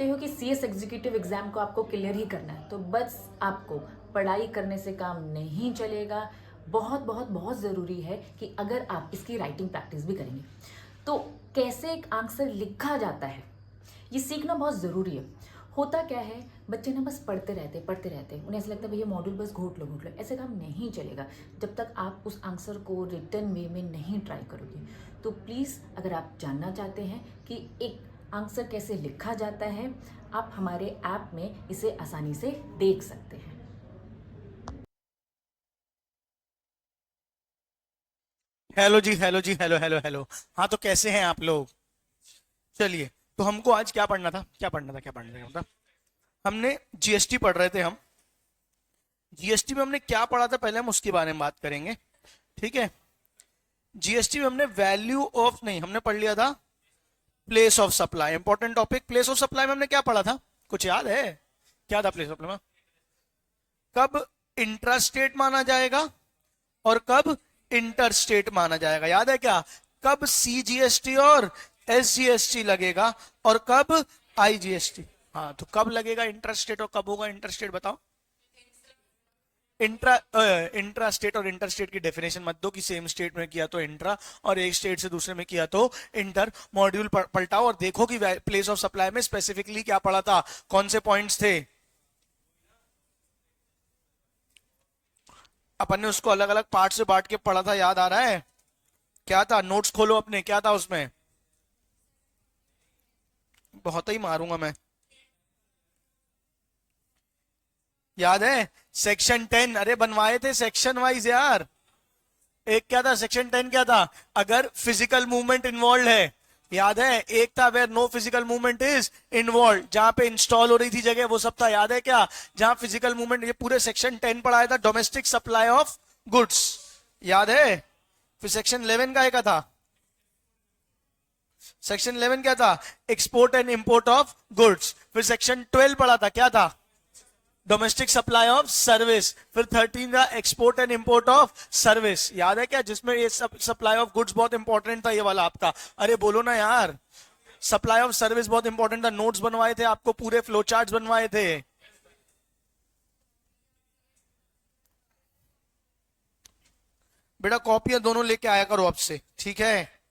जानते हो कि सीएस एग्जीक्यूटिव एग्जाम को आपको क्लियर ही करना है, तो बस आपको पढ़ाई करने से काम नहीं चलेगा। बहुत बहुत बहुत ज़रूरी है कि अगर आप इसकी राइटिंग प्रैक्टिस भी करेंगे तो कैसे एक आंसर लिखा जाता है ये सीखना बहुत ज़रूरी है। होता क्या है, बच्चे ना बस पढ़ते रहते उन्हें ऐसा लगता है भैया मॉड्यूल बस घोट लो। ऐसे काम नहीं चलेगा जब तक आप उस आंसर को रिटर्न वे में नहीं ट्राई करोगे। तो प्लीज़ अगर आप जानना चाहते हैं कि एक आंसर कैसे लिखा जाता है, आप हमारे ऐप में इसे आसानी से देख सकते हैं। हेलो जी, हेलो जी, हेलो हेलो हेलो। हाँ, तो कैसे हैं आप लोग? चलिए, तो हमको आज क्या पढ़ना था, मतलब हमने जीएसटी पढ़ रहे थे हम। जीएसटी में हमने क्या पढ़ा था, पहले हम उसके बारे में बात करेंगे। ठीक है। जीएसटी में हमने वैल्यू ऑफ नहीं, हमने पढ़ लिया था place of supply. Important topic. Place of supply में हमने क्या पढ़ा था, कुछ याद है? क्या था प्लेस ऑफ सप्लाई में? कब इंट्रास्टेट माना जाएगा और कब इंटर स्टेट माना जाएगा, याद है क्या? कब सीजीएसटी और एसजीएसटी लगेगा और कब आईजीएसटी। हाँ, तो कब लगेगा इंटर स्टेट और कब होगा इंटर स्टेट, बताओ। इंट्रा स्टेट और इंटर स्टेट की डेफिनेशन मत दो कि सेम स्टेट में किया तो इंट्रा और एक स्टेट से दूसरे में किया तो इंटर। मॉड्यूल पलटाओ और देखो कि प्लेस ऑफ सप्लाई में स्पेसिफिकली क्या पढ़ा था, कौन से पॉइंट्स थे। अपन ने उसको अलग अलग पार्ट से बांट के पढ़ा था, याद आ रहा है? क्या था? नोट्स खोलो अपने, क्या था उसमें? बहुत ही मारूंगा मैं। याद है? सेक्शन 10। अरे बनवाए थे सेक्शन वाइज यार। एक क्या था, सेक्शन 10 क्या था? अगर फिजिकल मूवमेंट इन्वॉल्व है, याद है? एक था where no physical movement is involve, जहां पे इंस्टॉल हो रही थी जगह, वो सब था, याद है क्या? जहां फिजिकल मूवमेंट, ये पूरे सेक्शन 10 पढ़ाया था। डोमेस्टिक सप्लाई ऑफ गुड्स, याद है? फिर सेक्शन 11 का एक था, सेक्शन 11 क्या था? Export and import of goods. फिर सेक्शन 12 पढ़ा था, क्या था? Domestic supply of service. फिर 13 का export and import of service, याद है क्या? जिसमें ये सप्लाई ऑफ गुड्स बहुत इंपॉर्टेंट था, ये वाला आपका। अरे बोलो ना यार, सप्लाई ऑफ सर्विस बहुत इंपॉर्टेंट था। नोट्स बनवाए थे आपको, पूरे फ्लो चार्ट्स बनवाए थे। बेटा कॉपियां दोनों लेके आया करो अब से, ठीक है?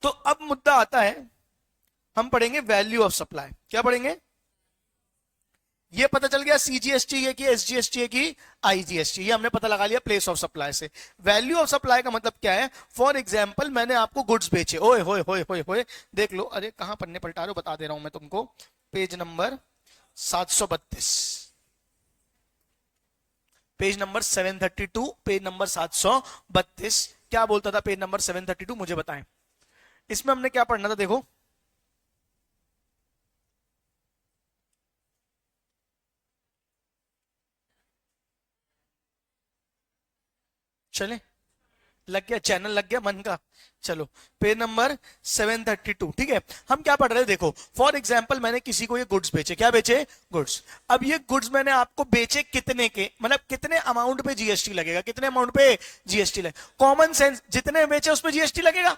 तो अब मुद्दा आता है, हम पढ़ेंगे वैल्यू ऑफ सप्लाई। क्या पढ़ेंगे? ये पता चल गया सीजीएसटी है कि एसजीएसटी है कि आईजीएसटी, ये हमने पता लगा लिया प्लेस ऑफ सप्लाई से। वैल्यू ऑफ सप्लाई का मतलब क्या है? फॉर एग्जांपल मैंने आपको गुड्स बेचे, ओए होए होए होए होए, देख लो। अरे कहां पन्ने पलटा रहे हो, बता दे रहा हूं मैं तुमको। Page number 732, page number 732, page number 732। क्या बोलता था पेज नंबर 732, मुझे बताएं। इसमें हमने क्या पढ़ना था, देखो। चले, लग गया चैनल, लग गया मन का। चलो, पेज नंबर 732, ठीक है। हम क्या पढ़ रहे हैं, देखो। फॉर एग्जांपल मैंने किसी को ये गुड्स बेचे, क्या बेचे? गुड्स। अब ये गुड्स मैंने आपको बेचे कितने के, मतलब कितने अमाउंट पे जीएसटी लगेगा, कितने अमाउंट पे जीएसटी लगेगा? कॉमन सेंस, जितने बेचे उस पर जीएसटी लगेगा।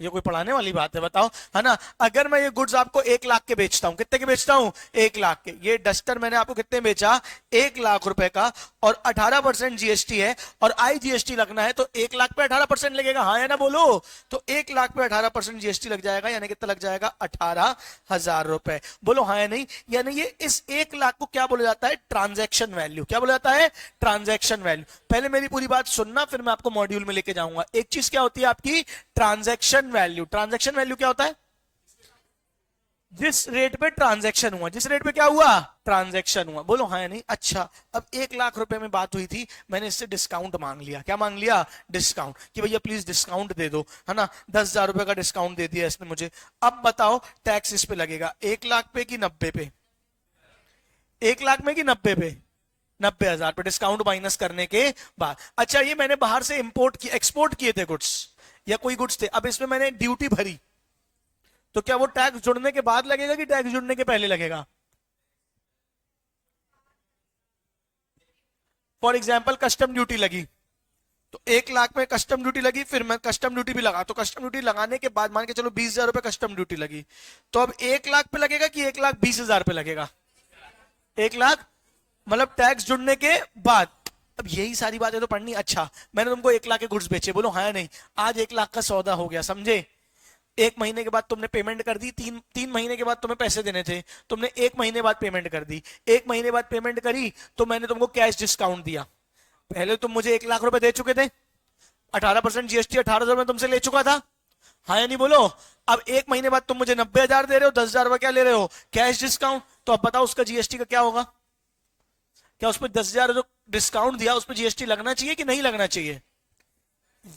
ये कोई पढ़ाने वाली बात है, बताओ, है ना? अगर मैं ये गुड्स आपको 1 लाख के बेचता हूं, कितने के बेचता हूं? 1 लाख के। ये डस्टर मैंने आपको कितने बेचा? 1 लाख रुपए का, और 18% जीएसटी है, और आईजीएसटी लगना है, तो 1 लाख पे 18% लगेगा, हाँ या ना बोलो? तो 1 लाख पे 18% जीएसटी लग जाएगा, यानी कितना लग जाएगा? 18,000 रुपए। बोलो हाँ या नहीं? यानी ये इस 1 लाख को क्या बोला जाता है? Transaction value. क्या बोला जाता है? Transaction value. पहले मेरी पूरी बात सुनना, फिर मैं आपको मॉड्यूल में लेके जाऊंगा। एक चीज क्या होती है आपकी? Transaction value. ट्रांजैक्शन वैल्यू क्या होता है? जिस रेट पे ट्रांजैक्शन हुआ, जिस रेट पे क्या हुआ? ट्रांजैक्शन हुआ। बोलो हाँ या नहीं? अच्छा, अब 1 लाख रुपए में बात हुई थी, मैंने इससे डिस्काउंट मांग लिया। क्या मांग लिया? डिस्काउंट, कि भैया प्लीज डिस्काउंट दे दो, है ना? 10,000 रुपए का डिस्काउंट दे दिया इसने मुझे। अब बताओ टैक्स इस पे लगेगा 1 लाख पे कि 90 पे? 1 लाख में कि 90 पे? 90,000 पे, डिस्काउंट माइनस करने के बाद। अच्छा, ये मैंने बाहर से इंपोर्ट किए, एक्सपोर्ट किए थे गुड्स, या कोई गुड्स थे, अब इसमें मैंने ड्यूटी भरी, तो क्या वो टैक्स जुड़ने के बाद लगेगा कि टैक्स जुड़ने के पहले लगेगा? फॉर एग्जाम्पल कस्टम ड्यूटी लगी, तो 1 लाख में कस्टम ड्यूटी लगी, फिर मैं कस्टम ड्यूटी भी लगा, तो कस्टम ड्यूटी लगाने के बाद मान के चलो 20,000 रुपए कस्टम ड्यूटी लगी, तो अब 1 लाख पे लगेगा कि 1,20,000 पे लगेगा? 1 लाख, मतलब टैक्स जुड़ने के बाद। अब यही सारी बातें तो पढ़नी। अच्छा, मैंने तुमको 1 लाख के गुड्स बेचे, बोलो हाँ या नहीं? आज 1 लाख का सौदा हो गया, समझे? 1 महीने के बाद तुमने पेमेंट कर दी, तीन महीने के बाद तुम्हें पैसे देने थे, तुमने 1 महीने बाद पेमेंट कर दी। 1 महीने बाद पेमेंट करी तो मैंने तुमको कैश डिस्काउंट दिया। पहले तुम मुझे 1 लाख रुपए दे चुके थे, 18% जीएसटी 18,000 में तुमसे ले चुका था, हाँ या नहीं बोलो? अब 1 महीने बाद तुम मुझे 90,000 दे रहे हो, 10,000 रुपए क्या ले रहे हो? Cash discount. तो अब बताओ उसका जीएसटी का क्या होगा? क्या उस पर 10,000 जो डिस्काउंट दिया उस पर जीएसटी लगना चाहिए कि नहीं लगना चाहिए?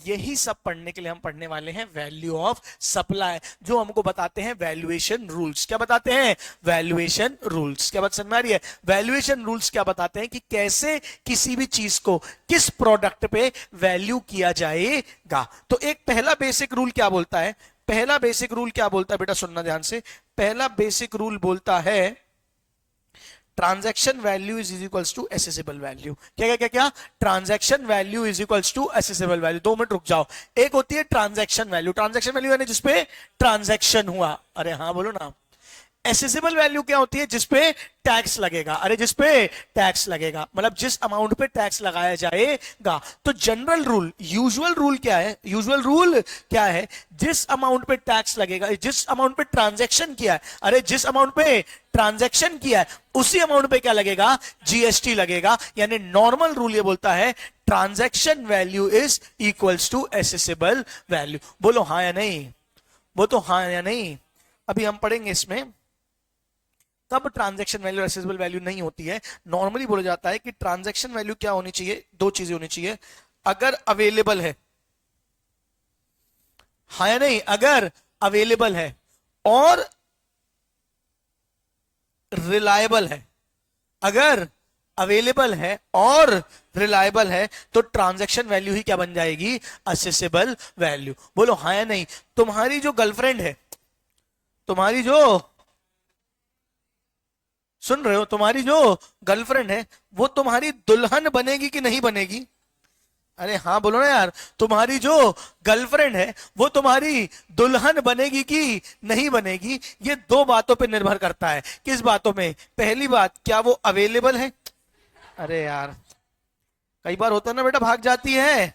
यही सब पढ़ने के लिए हम पढ़ने वाले हैं वैल्यू ऑफ सप्लाई, जो हमको बताते हैं वैल्यूएशन रूल्स। क्या बताते हैं? Valuation rules. क्या बात समझ में आ रही है? वैल्यूएशन रूल्स क्या बताते हैं कि कैसे किसी भी चीज को, किस प्रोडक्ट पे वैल्यू किया जाएगा। तो एक पहला बेसिक रूल क्या बोलता है? पहला बेसिक रूल क्या बोलता है बेटा, सुनना ध्यान से। पहला बेसिक रूल बोलता है transaction value is equals to assessable value. क्या क्या क्या क्या? Transaction value is equals to assessable value. 2 minute रुक जाओ। एक होती है ट्रांजैक्शन वैल्यू, ट्रांजैक्शन वैल्यू यानी जिसपे ट्रांजैक्शन हुआ। अरे हाँ बोलो ना। एसेसिबल वैल्यू क्या होती है? जिसपे टैक्स लगेगा। अरे जिसपे टैक्स लगेगा, मतलब जिस अमाउंट पे टैक्स लगाया जाएगा। तो जनरल रूल, यूजुअल रूल क्या है? यूजुअल रूल क्या है? जिस अमाउंट पे टैक्स लगेगा, जिस अमाउंट पे ट्रांजैक्शन किया है, अरे जिस अमाउंट पे ट्रांजैक्शन किया है उसी अमाउंट पे क्या लगेगा? जीएसटी लगेगा। यानी नॉर्मल रूल ये बोलता है transaction value is equals to assessable value. बोलो हाँ या नहीं? वो तो हाँ या नहीं। अभी हम पढ़ेंगे इसमें कब ट्रांजैक्शन वैल्यू एसेसिबल वैल्यू नहीं होती है। नॉर्मली बोला जाता है कि ट्रांजैक्शन वैल्यू क्या होनी चाहिए? 2 चीजें होनी चाहिए। अगर अवेलेबल है, हाँ या नहीं? अगर अवेलेबल है और रिलायबल है, अगर अवेलेबल है और रिलायबल है तो ट्रांजैक्शन वैल्यू ही क्या बन जाएगी? Accessible value. बोलो हाँ या नहीं? तुम्हारी जो गर्लफ्रेंड है, तुम्हारी जो, सुन रहे हो, तुम्हारी जो गर्लफ्रेंड है वो तुम्हारी दुल्हन बनेगी कि नहीं बनेगी? अरे हाँ बोलो ना यार। तुम्हारी जो गर्लफ्रेंड है वो तुम्हारी दुल्हन बनेगी कि नहीं बनेगी? ये 2 बातों पे निर्भर करता है। किस बातों में? पहली बात, क्या वो अवेलेबल है? अरे यार कई बार होता है ना बेटा, भाग जाती है।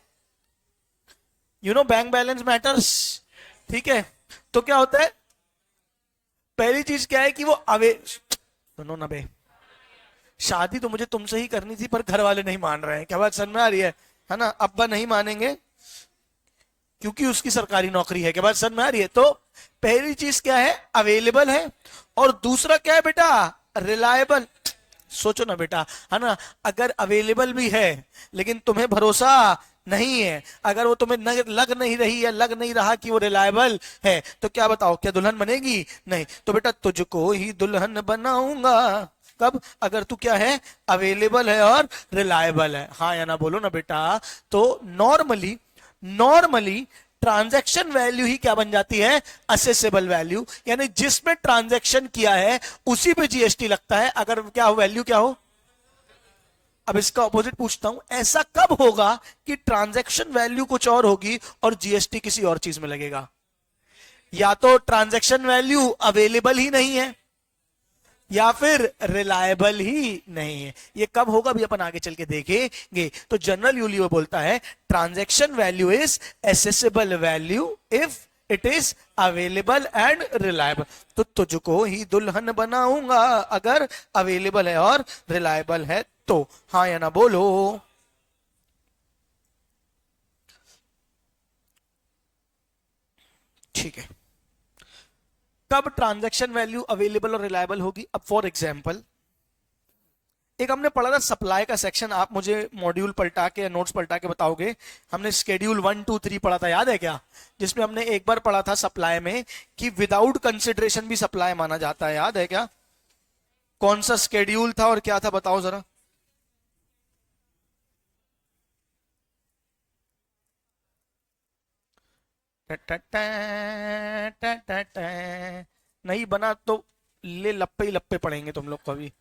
You know bank balance matters, ठीक है? तो क्या होता है? पहली चीज क्या है कि वो सुनो ना बे, शादी तो मुझे तुमसे ही करनी थी पर घर वाले नहीं मान रहे हैं। क्या बात समझ में आ रही है ना? अब्बा नहीं मानेंगे क्योंकि उसकी सरकारी नौकरी है। क्या बात समझ में आ रही है? तो पहली चीज क्या है? अवेलेबल है। और दूसरा क्या है बेटा? रिलायबल। सोचो ना बेटा, है ना? अगर अवेलेबल भी है लेकिन तुम्हें भरोसा नहीं है, अगर वो तुम्हें लग नहीं रही है, लग नहीं रहा कि वो रिलायबल है, तो क्या बताओ, क्या दुल्हन बनेगी? नहीं। तो बेटा तुझको ही दुल्हन बनाऊंगा। कब? अगर तू क्या है? अवेलेबल है और रिलायबल है। हाँ या ना बोलो ना बेटा। तो नॉर्मली नॉर्मली ट्रांजैक्शन वैल्यू ही क्या बन जाती है? Accessible value. यानी जिसमें ट्रांजैक्शन किया है उसी पे जीएसटी लगता है, अगर क्या हो? वैल्यू क्या हो? अब इसका ऑपोजिट पूछता हूं, ऐसा कब होगा कि ट्रांजैक्शन वैल्यू कुछ और होगी और जीएसटी किसी और चीज में लगेगा? या तो ट्रांजैक्शन वैल्यू अवेलेबल ही नहीं है या फिर रिलायबल ही नहीं है। ये कब होगा भी अपन आगे चल के देखेंगे। तो जनरल यूली वो बोलता है transaction value is accessible value if it is available and reliable. तो तुझको ही दुल्हन बनाऊंगा अगर अवेलेबल है और रिलायबल है तो। हाँ या ना बोलो। ठीक है, कब ट्रांजैक्शन वैल्यू अवेलेबल और रिलायबल होगी? अब फॉर एग्जांपल एक हमने पढ़ा था सप्लाई का सेक्शन, आप मुझे मॉड्यूल पलटा के, नोट्स पलटा के बताओगे। हमने स्केड्यूल 1, 2, 3 पढ़ा था, याद है क्या? जिसमें हमने एक बार पढ़ा था सप्लाई में कि विदाउट कंसिडरेशन भी सप्लाई माना जाता है, याद है क्या? कौन सा स्केड्यूल था और क्या था, बताओ जरा। नहीं बना तो ले लप्पे ही लप्पे पढ़ेंगे तुम लोग को, अभी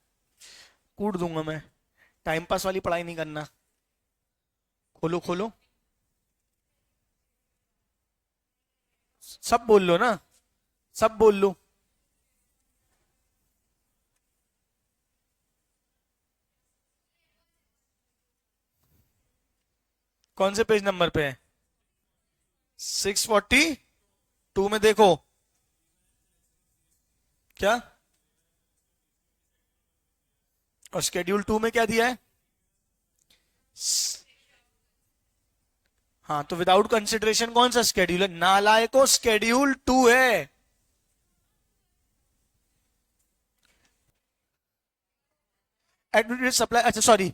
कूट दूंगा मैं। टाइम पास वाली पढ़ाई नहीं करना। खोलो खोलो सब बोल लो ना, सब बोल लो। कौन से पेज नंबर पे है? 642 में देखो क्या, और शेड्यूल 2 में क्या दिया है? हाँ, तो विदाउट कंसिडरेशन कौन सा शेड्यूल है? नालायको, शेड्यूल 2 है। एडमिटेड सप्लाई, अच्छा sorry,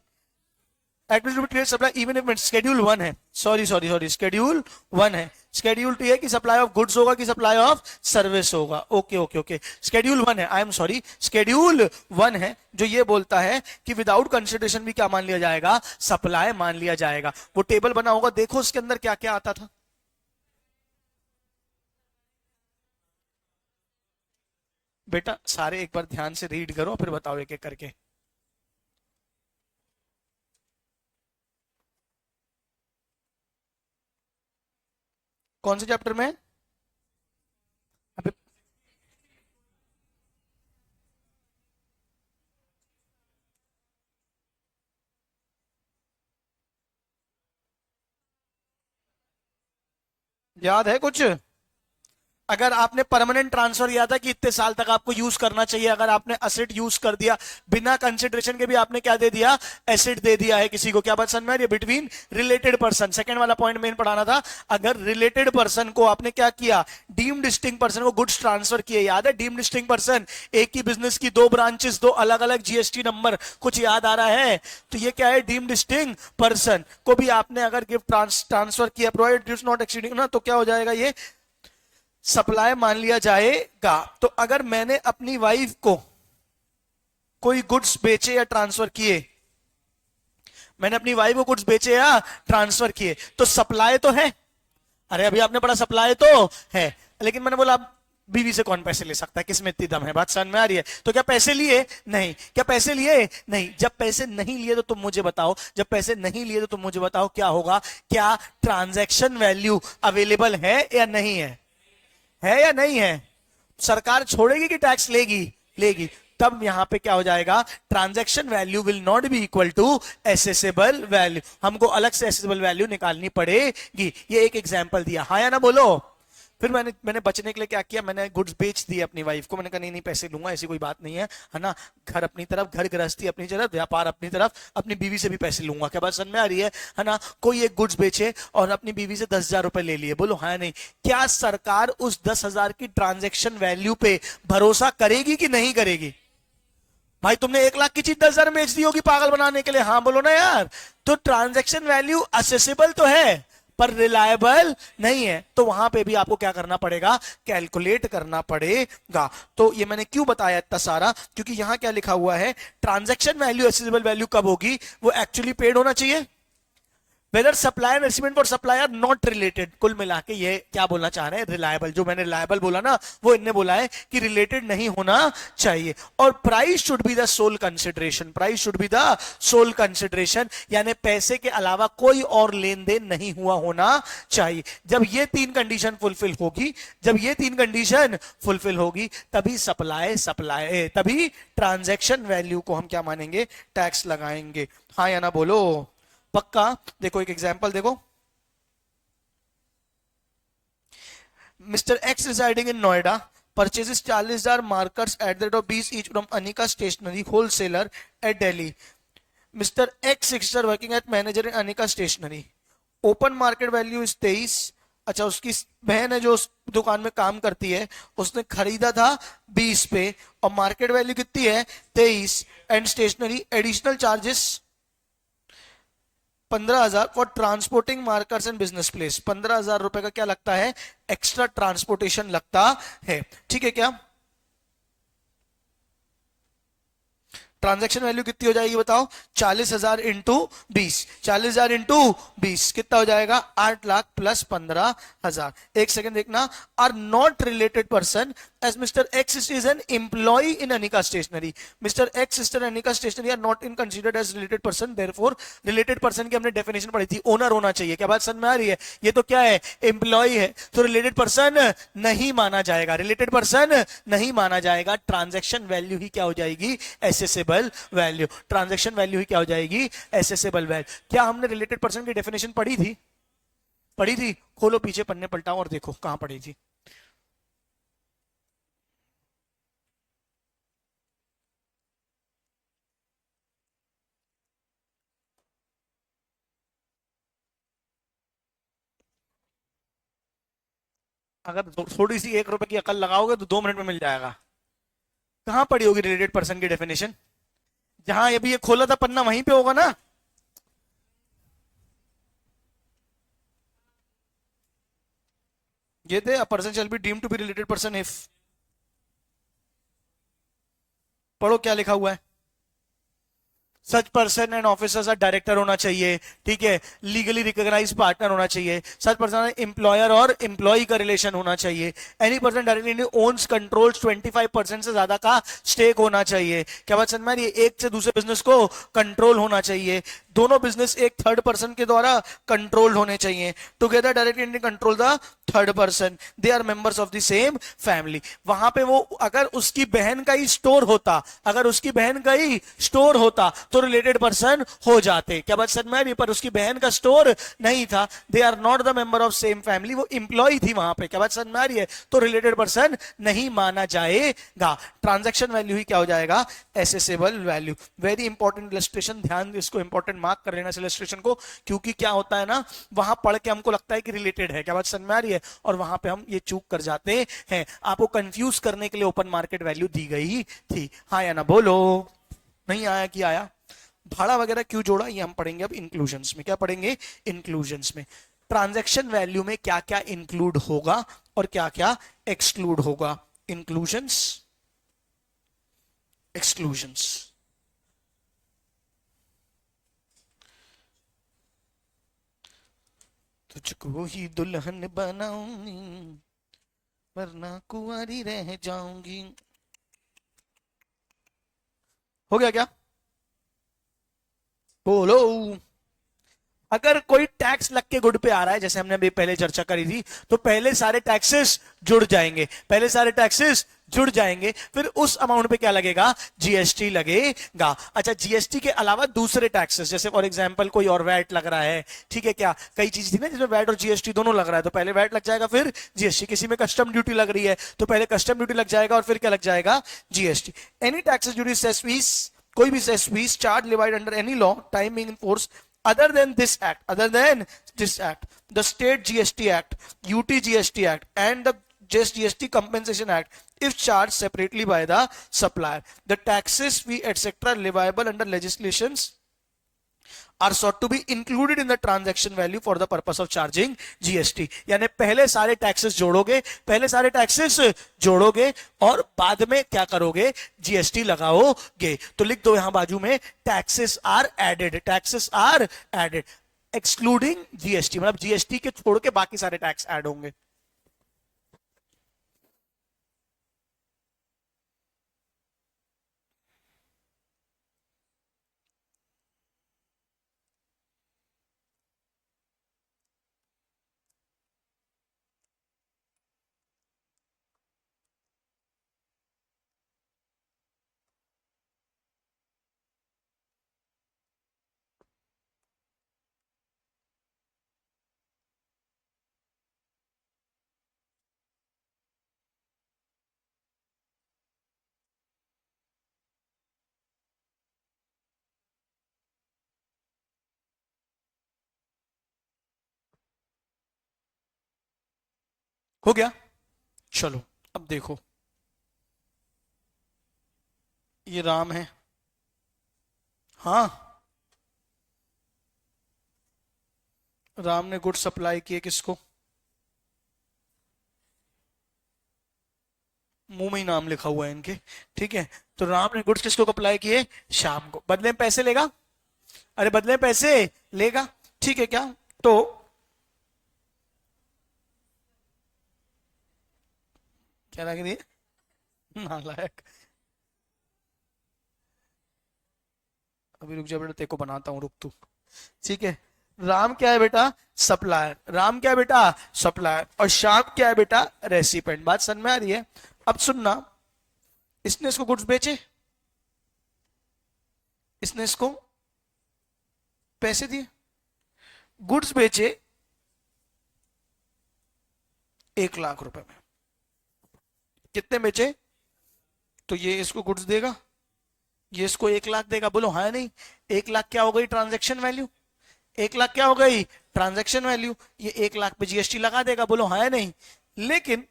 admitted supply even if schedule 1 है, सॉरी सॉरी सॉरी, शेड्यूल 1 है। शेड्यूल 2 है कि सप्लाई ऑफ गुड्स होगा कि सप्लाई ऑफ सर्विस होगा। ओके ओके ओके, शेड्यूल 1 है, आई एम सॉरी, शेड्यूल 1 है जो ये बोलता है कि विदाउट कंसिडरेशन भी क्या मान लिया जाएगा? सप्लाई मान लिया जाएगा। वो टेबल बना होगा, देखो उसके अंदर क्या क्या आता था। बेटा सारे एक बार ध्यान से रीड करो, फिर बताओ एक एक करके। कौन से चैप्टर में? अभी याद है कुछ? अगर आपने परमानेंट ट्रांसफर किया था कि इतने साल तक आपको यूज करना चाहिए, अगर आपने एसेट यूज कर दिया बिना कंसिडरेशन के भी, आपने क्या दे दिया? एसेट दे दिया है किसी को। क्या बात समझ में आ रही है? बिटवीन रिलेटेड पर्सन, सेकंड वाला पॉइंट मेन पढ़ाना था। अगर रिलेटेड पर्सन को आपने क्या किया? डीम्ड डिस्टिंक्ट पर्सन को गुड्स ट्रांसफर किए। याद है डिम्ड डिस्टिंक्ट पर्सन? एक ही बिजनेस की दो ब्रांचेस, दो अलग अलग जीएसटी नंबर, कुछ याद आ रहा है? तो ये क्या है? डीम्ड डिस्टिंक्ट पर्सन को भी आपने अगर गिफ्ट ट्रांसफर किया, प्रोवाइडेड गिफ्ट नॉट एक्सीडिंग ना, तो क्या हो जाएगा? ये सप्लाई मान लिया जाएगा। तो अगर मैंने अपनी वाइफ को कोई गुड्स बेचे या ट्रांसफर किए, मैंने अपनी वाइफ को गुड्स बेचे या ट्रांसफर किए, तो सप्लाई तो है। अरे अभी आपने पढ़ा, सप्लाई तो है। लेकिन मैंने बोला बीवी से कौन पैसे ले सकता है? किसमें इतनी दम है? बात समझ में आ रही है? तो क्या पैसे लिए? नहीं। क्या पैसे लिए? नहीं। जब पैसे नहीं लिए तो तुम मुझे बताओ, जब पैसे नहीं लिए तो तुम मुझे बताओ क्या होगा? क्या ट्रांजैक्शन वैल्यू अवेलेबल है या नहीं है या नहीं है? सरकार छोड़ेगी कि टैक्स लेगी? लेगी। तब यहां पे क्या हो जाएगा? Transaction value will not be equal to assessable value. हमको अलग से एसेसेबल वैल्यू निकालनी पड़ेगी। ये एक एग्जांपल दिया, हाँ या ना बोलो। फिर मैंने बचने के लिए क्या किया? मैंने गुड्स बेच दिए अपनी वाइफ को। मैंने कहा नहीं नहीं, पैसे लूंगा, ऐसी कोई बात नहीं है ना। घर अपनी तरफ, घर गृहस्थी अपनी तरफ, व्यापार अपनी तरफ, अपनी बीवी से भी पैसे लूंगा। क्या बात समझ में आ रही है ना? कोई एक गुड्स बेचे और अपनी बीवी से 10,000 रुपए ले लिए, बोलो हाँ नहीं? क्या सरकार उस 10,000 की ट्रांजेक्शन वैल्यू पे भरोसा करेगी कि नहीं करेगी? भाई तुमने 1,00,000 की चीज 10,000 में बेच दी होगी पागल बनाने के लिए, हाँ बोलो ना यार। तो ट्रांजैक्शन वैल्यू असेसेबल तो है पर रिलायबल नहीं है, तो वहां पे भी आपको क्या करना पड़ेगा? कैलकुलेट करना पड़ेगा। तो ये मैंने क्यों बताया इतना सारा? क्योंकि यहां क्या लिखा हुआ है? ट्रांजैक्शन वैल्यू असेसेबल वैल्यू कब होगी? वो एक्चुअली पेड होना चाहिए। Whether supply and receivement for supply are not related. कुल मिला के ये क्या बोलना चाह रहे हैं? रिलायबल। जो मैंने रिलायबल बोला ना, वो इनने बोला है कि रिलेटेड नहीं होना चाहिए। और price should be the sole consideration. Price should be the sole consideration, यानी पैसे के अलावा कोई और लेन देन नहीं हुआ होना चाहिए। जब ये तीन कंडीशन फुलफिल होगी, जब ये तीन कंडीशन फुलफिल होगी, तभी सप्लाई तभी ट्रांजैक्शन वैल्यू को हम क्या मानेंगे? टैक्स लगाएंगे। हाँ या ना बोलो? पक्का? देखो एक एग्जांपल देखो। Mister X residing in Noida purchases 40,000 markers at the rate of 20 each from Anika stationery wholesaler at Delhi. Mister X sister working at manager in Anika stationery. Open market value is 23। अच्छा, उसकी बहन है जो उस दुकान में काम करती है, उसने खरीदा था 20 पे और मार्केट वैल्यू कितनी है? 23। And stationery additional charges 15,000 for transporting markers and business place. 15,000 रुपए का क्या लगता है? एक्स्ट्रा ट्रांसपोर्टेशन लगता है। ठीक है क्या? ट्रांजैक्शन वैल्यू कितनी हो जाएगी बताओ? 40,000 इंटू 20, 40,000 इंटू 20 कितना हो जाएगा? 8 लाख प्लस 15,000। एक सेकंड देखना। Are not related person as mister X is an employ in Anika stationery. Mister X sister Anika stationery are not in considered as related person, therefore related person की हमने डेफिनेशन पढ़ी थी, owner होना चाहिए। क्या बात समझ में आ रही है? ये तो क्या है? एम्प्लॉय है, तो रिलेटेड पर्सन नहीं माना जाएगा, रिलेटेड पर्सन नहीं माना जाएगा। ट्रांजैक्शन वैल्यू ही क्या हो जाएगी? Assessable value. ट्रांजैक्शन वैल्यू ही क्या हो जाएगी? Accessible value. क्या हमने रिलेटेड पर्सन की डेफिनेशन पढ़ी थी? पढ़ी थी। खोलो पीछे पन्ने पलटाओ और देखो कहां पढ़ी थी। अगर थोड़ी सी 1 रुपए की अकल लगाओगे तो 2 मिनट में मिल जाएगा। कहां पड़ी होगी रिलेटेड पर्सन की डेफिनेशन? जहां अभी ये खोला था पन्ना वहीं पे होगा ना। ये थे, a person shall be deemed to be related person if. पढ़ो क्या लिखा हुआ है। Such person and officers or director होना चाहिए, ठीक है, लीगली रिकॉग्नाइज पार्टनर होना चाहिए। सच पर्सन एम्प्लॉयर और एम्प्लॉय का रिलेशन होना चाहिए। Any person directly owns controls 25% से ज्यादा का स्टेक होना चाहिए। क्या बात समझ में आ रही है? एक से दूसरे बिजनेस को कंट्रोल होना चाहिए। दोनों बिजनेस एक थर्ड पर्सन के द्वारा कंट्रोल होने चाहिए। Together directly control the third person, they are members of the same family. वहां पे वो अगर उसकी बहन का ही स्टोर होता, अगर उसकी बहन का ही स्टोर होता तो रिलेटेड पर्सन हो जाते। क्या बात समझ में आ रही? पर उसकी बहन का स्टोर नहीं था, they are not the member of same family, वो इंप्लॉय थी वहां पे। क्या बात समझ में आ रही है? तो रिलेटेड पर्सन नहीं माना जाएगा। ट्रांजैक्शन वैल्यू ही क्या हो जाएगा? Assessable value. Very important illustration, ध्यान इसको इंपॉर्टेंट मार्क कर लेना इस इलस्ट्रेशन को, क्योंकि क्या होता है ना, वहां पढ़ के हमको लगता है कि रिलेटेड है। क्या बात समझ में आ रही है? और वहां पे हम ये चूक कर जाते हैं। आपको कंफ्यूज करने के लिए ओपन मार्केट वैल्यू दी गई थी। हाँ या ना बोलो? नहीं आया कि आया? भाड़ा वगैरह क्यों जोड़ा ये हम पढ़ेंगे अब इंक्लूजन्स में। क्या पढ़ेंगे? इंक्लूजन्स में ट्रांजैक्शन वैल्यू में क्या क्या इंक्लूड होगा और क्या क्या एक्सक्लूड होगा। Inclusions, exclusions. तुझको ही दुल्हन बनाऊंगी वरना कुंवारी रह जाऊंगी। हो गया क्या? बोलो। अगर कोई टैक्स लग के गुड पे आ रहा है, जैसे हमने अभी पहले चर्चा करी थी, तो पहले सारे टैक्सेस जुड़ जाएंगे, पहले सारे टैक्सेस जुड़ जाएंगे, फिर उस अमाउंट पे क्या लगेगा? जीएसटी लगेगा। अच्छा, जीएसटी के अलावा दूसरे टैक्सेस, जैसे फॉर एग्जांपल कोई और वैट लग रहा है, ठीक है, क्या कई चीज थी ना जिसमें वैट और जीएसटी दोनों लग रहा है, तो पहले वैट लग जाएगा फिर जीएसटी। किसी में कस्टम ड्यूटी लग रही है तो पहले कस्टम ड्यूटी लग जाएगा और फिर क्या लग जाएगा? GST. Any taxes duty cess fees, कोई भी cess fees charge levied under any law time in force other than this act, other than this act, the state GST Act, UT GST Act, and the just GST Compensation Act, if charged separately by the supplier, the taxes, fee, etc., leviable under legislations are sought to be included in the transaction value for the purpose of charging GST। यानी पहले सारे taxes जोड़ोगे, पहले सारे taxes जोड़ोगे और बाद में क्या करोगे? जीएसटी लगाओगे। तो लिख दो यहां बाजू में taxes are added, taxes are added excluding GST, मतलब जीएसटी के छोड़ के बाकी सारे टैक्स ऐड होंगे। हो गया? चलो अब देखो, ये राम है, हाँ, राम ने गुड सप्लाई किए किसको? मुंह में ही नाम लिखा हुआ है इनके, ठीक है। तो राम ने गुड्स किसको अप्लाई किए? श्याम को। बदले में पैसे लेगा? अरे बदले में पैसे लेगा, ठीक है क्या? तो क्या लग रही है? नालायक। अभी रुक जा बेटा, तेरे को बनाता हूं, रुक तू। ठीक है, राम क्या है बेटा? सप्लायर। राम क्या है बेटा? सप्लायर। और श्याम क्या है बेटा? रेसिपेंट। बात समझ में आ रही है? अब सुनना, इसने इसको गुड्स बेचे, इसने इसको पैसे दिए, गुड्स बेचे 1 लाख रुपए में। कितने बेचे? तो ये इसको गुड्स देगा, ये इसको 1 लाख देगा। बोलो हाँ या नहीं? 1 लाख क्या हो गई? Transaction value. 1 लाख क्या हो गई? Transaction value. ये 1 लाख पे जीएसटी लगा देगा। बोलो हाँ या नहीं? लेकिन